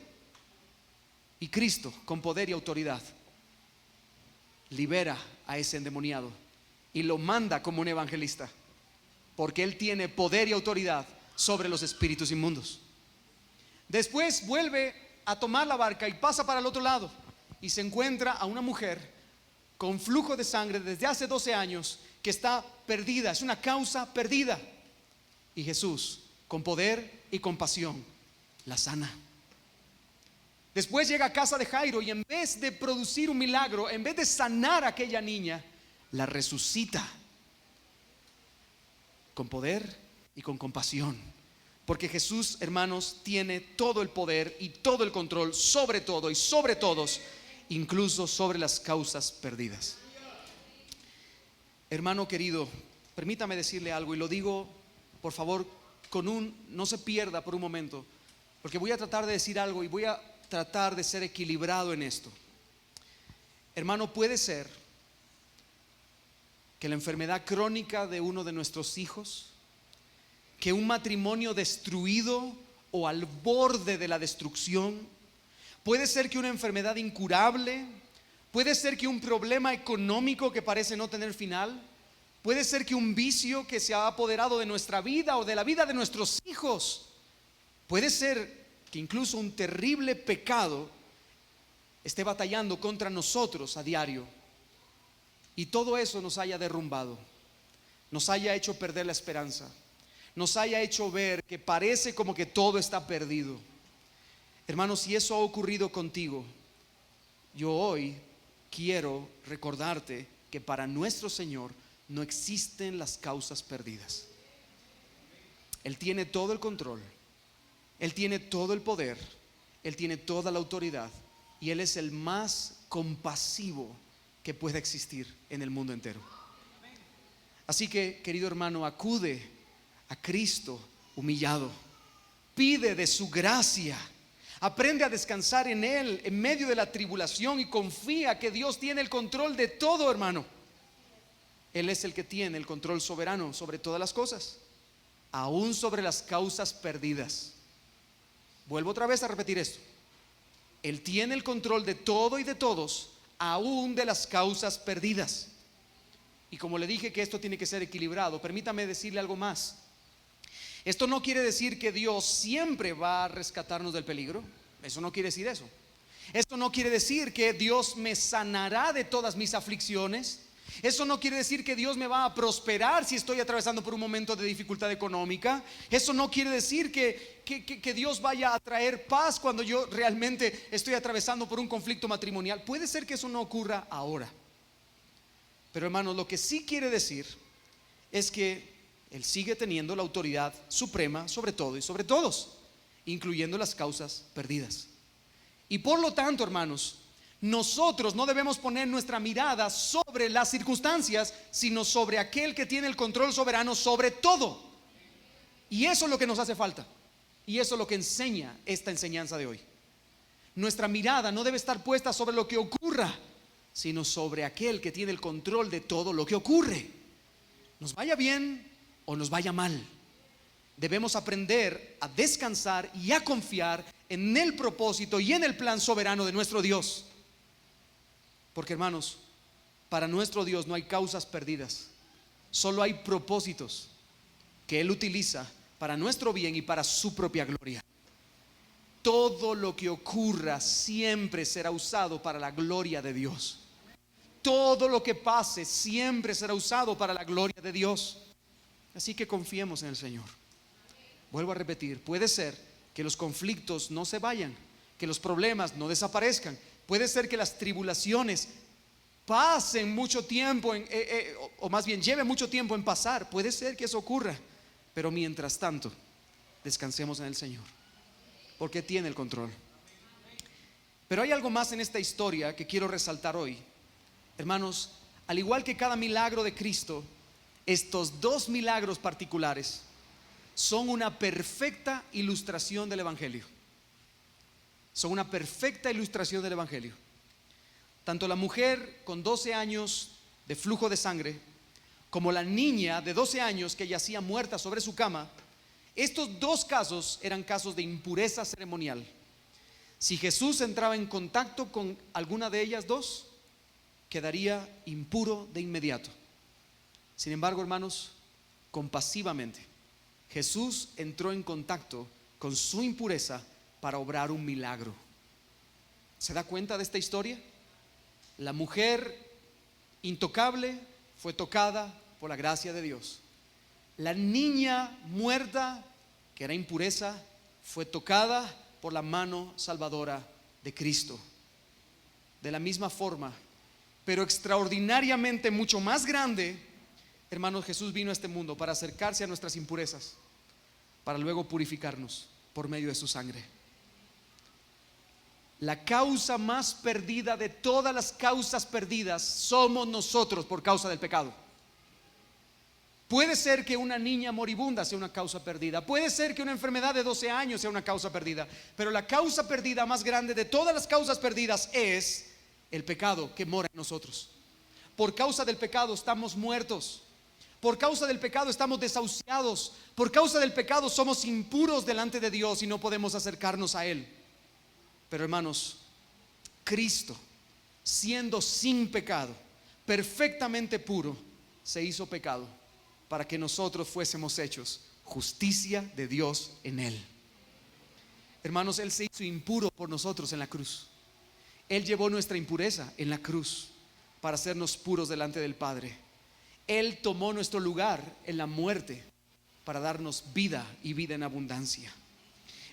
y Cristo, con poder y autoridad, libera a ese endemoniado y lo manda como un evangelista, porque Él tiene poder y autoridad sobre los espíritus inmundos. Después vuelve a tomar la barca y pasa para el otro lado y se encuentra a una mujer con flujo de sangre desde hace 12 años que está perdida, es una causa perdida. Y Jesús, con poder y compasión, la sana. Después llega a casa de Jairo y en vez de producir un milagro, en vez de sanar a aquella niña, la resucita con poder y con compasión. Porque Jesús, hermanos, tiene todo el poder y todo el control sobre todo y sobre todos, incluso sobre las causas perdidas. Hermano querido, permítame decirle algo, y lo digo, por favor, no se pierda por un momento, porque voy a tratar de decir algo y voy a tratar de ser equilibrado en esto. Hermano, puede ser que la enfermedad crónica de uno de nuestros hijos, que un matrimonio destruido o al borde de la destrucción, puede ser que una enfermedad incurable, puede ser que un problema económico que parece no tener final, puede ser que un vicio que se ha apoderado de nuestra vida o de la vida de nuestros hijos, puede ser que incluso un terrible pecado esté batallando contra nosotros a diario, y todo eso nos haya derrumbado, nos haya hecho perder la esperanza, nos haya hecho ver que parece como que todo está perdido. Hermanos, si eso ha ocurrido contigo, yo hoy quiero recordarte que para nuestro Señor no existen las causas perdidas. Él tiene todo el control, Él tiene todo el poder, Él tiene toda la autoridad, y Él es el más compasivo que pueda existir en el mundo entero. Así que, querido hermano, acude a Cristo humillado, pide de su gracia, aprende a descansar en Él en medio de la tribulación y confía que Dios tiene el control de todo, hermano. Él es el que tiene el control soberano sobre todas las cosas, aún sobre las causas perdidas. Vuelvo otra vez a repetir esto: Él tiene el control de todo y de todos, aún de las causas perdidas. Y como le dije que esto tiene que ser equilibrado, permítame decirle algo más. Esto no quiere decir que Dios siempre va a rescatarnos del peligro. Eso no quiere decir eso. Esto no quiere decir que Dios me sanará de todas mis aflicciones. Eso no quiere decir que Dios me va a prosperar si estoy atravesando por un momento de dificultad económica. Eso no quiere decir que Dios vaya a traer paz cuando yo realmente estoy atravesando por un conflicto matrimonial. Puede ser que eso no ocurra ahora. Pero hermanos, lo que sí quiere decir es que Él sigue teniendo la autoridad suprema sobre todo y sobre todos, incluyendo las causas perdidas. Y por lo tanto, hermanos, nosotros no debemos poner nuestra mirada sobre las circunstancias, sino sobre aquel que tiene el control soberano sobre todo. Y eso es lo que nos hace falta. Y eso es lo que enseña esta enseñanza de hoy. Nuestra mirada no debe estar puesta sobre lo que ocurra, sino sobre aquel que tiene el control de todo lo que ocurre. Nos vaya bien o nos vaya mal, debemos aprender a descansar y a confiar en el propósito y en el plan soberano de nuestro Dios. Porque, hermanos, para nuestro Dios no hay causas perdidas, solo hay propósitos que Él utiliza para nuestro bien y para su propia gloria. Todo lo que ocurra siempre será usado para la gloria de Dios. Todo lo que pase siempre será usado para la gloria de Dios. Así que confiemos en el Señor. Vuelvo a repetir, puede ser que los conflictos no se vayan, que los problemas no desaparezcan. Puede ser que las tribulaciones pasen mucho tiempo o más bien lleve mucho tiempo en pasar. Puede ser que eso ocurra, pero mientras tanto descansemos en el Señor, porque tiene el control. Pero hay algo más en esta historia que quiero resaltar hoy. Hermanos, al igual que cada milagro de Cristo, estos dos milagros particulares son una perfecta ilustración del Evangelio. Son una perfecta ilustración del Evangelio. Tanto la mujer con 12 años de flujo de sangre, como la niña de 12 años que yacía muerta sobre su cama, estos dos casos eran casos de impureza ceremonial. Si Jesús entraba en contacto con alguna de ellas dos, quedaría impuro de inmediato. Sin embargo, hermanos, compasivamente, Jesús entró en contacto con su impureza para obrar un milagro. ¿Se da cuenta de esta historia? La mujer intocable fue tocada por la gracia de Dios. La niña muerta, que era impureza, fue tocada por la mano salvadora de Cristo. De la misma forma, pero extraordinariamente mucho más grande, hermanos, Jesús vino a este mundo para acercarse a nuestras impurezas, para luego purificarnos por medio de su sangre. La causa más perdida de todas las causas perdidas somos nosotros por causa del pecado. Puede ser que una niña moribunda sea una causa perdida, puede ser que una enfermedad de 12 años sea una causa perdida, pero la causa perdida más grande de todas las causas perdidas es el pecado que mora en nosotros. Por causa del pecado estamos muertos. Por causa del pecado estamos desahuciados. Por causa del pecado somos impuros delante de Dios y no podemos acercarnos a Él. Pero hermanos, Cristo, siendo sin pecado, perfectamente puro, se hizo pecado para que nosotros fuésemos hechos justicia de Dios en Él. Hermanos, Él se hizo impuro por nosotros en la cruz. Él llevó nuestra impureza en la cruz para hacernos puros delante del Padre. Él tomó nuestro lugar en la muerte para darnos vida y vida en abundancia.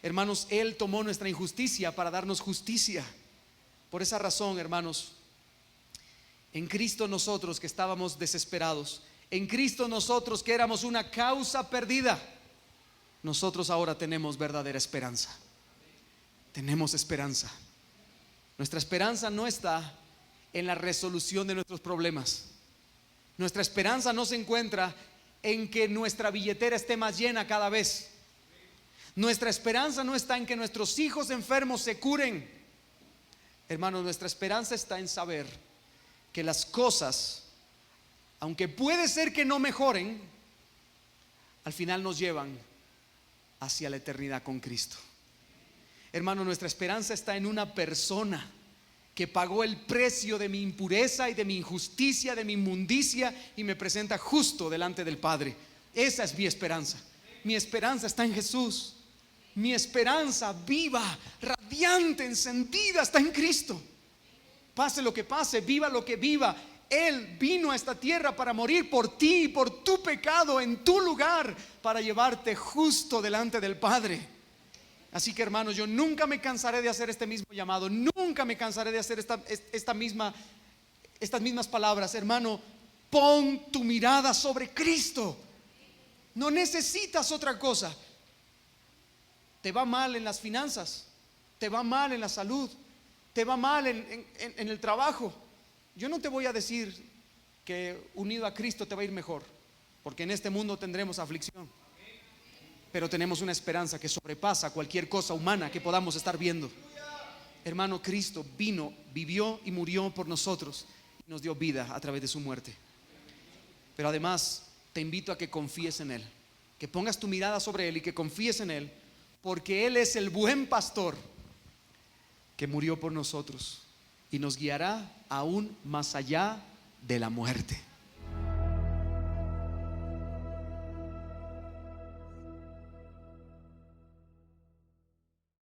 Hermanos, Él tomó nuestra injusticia para darnos justicia. Por esa razón, hermanos, en Cristo nosotros que estábamos desesperados, en Cristo nosotros que éramos una causa perdida, nosotros ahora tenemos verdadera esperanza. Tenemos esperanza. Nuestra esperanza no está en la resolución de nuestros problemas. Nuestra esperanza no se encuentra en que nuestra billetera esté más llena cada vez. Nuestra esperanza no está en que nuestros hijos enfermos se curen. Hermanos, nuestra esperanza está en saber que las cosas, aunque puede ser que no mejoren, al final nos llevan hacia la eternidad con Cristo. Hermano, nuestra esperanza está en una persona que pagó el precio de mi impureza y de mi injusticia, de mi inmundicia, y me presenta justo delante del Padre. Esa es mi esperanza. Mi esperanza está en Jesús. Mi esperanza viva, radiante, encendida está en Cristo. Pase lo que pase, viva lo que viva, Él vino a esta tierra para morir por ti y por tu pecado en tu lugar, para llevarte justo delante del Padre. Así que hermanos, yo nunca me cansaré de hacer este mismo llamado. Nunca me cansaré de hacer estas mismas palabras. Hermano, pon tu mirada sobre Cristo. No necesitas otra cosa. Te va mal en las finanzas, te va mal en la salud, te va mal en el trabajo. Yo no te voy a decir que unido a Cristo te va a ir mejor, porque en este mundo tendremos aflicción. Pero tenemos una esperanza que sobrepasa cualquier cosa humana que podamos estar viendo. Hermano, Cristo vino, vivió y murió por nosotros y nos dio vida a través de su muerte. Pero además te invito a que confíes en Él, que pongas tu mirada sobre Él y que confíes en Él, porque Él es el buen pastor que murió por nosotros y nos guiará aún más allá de la muerte.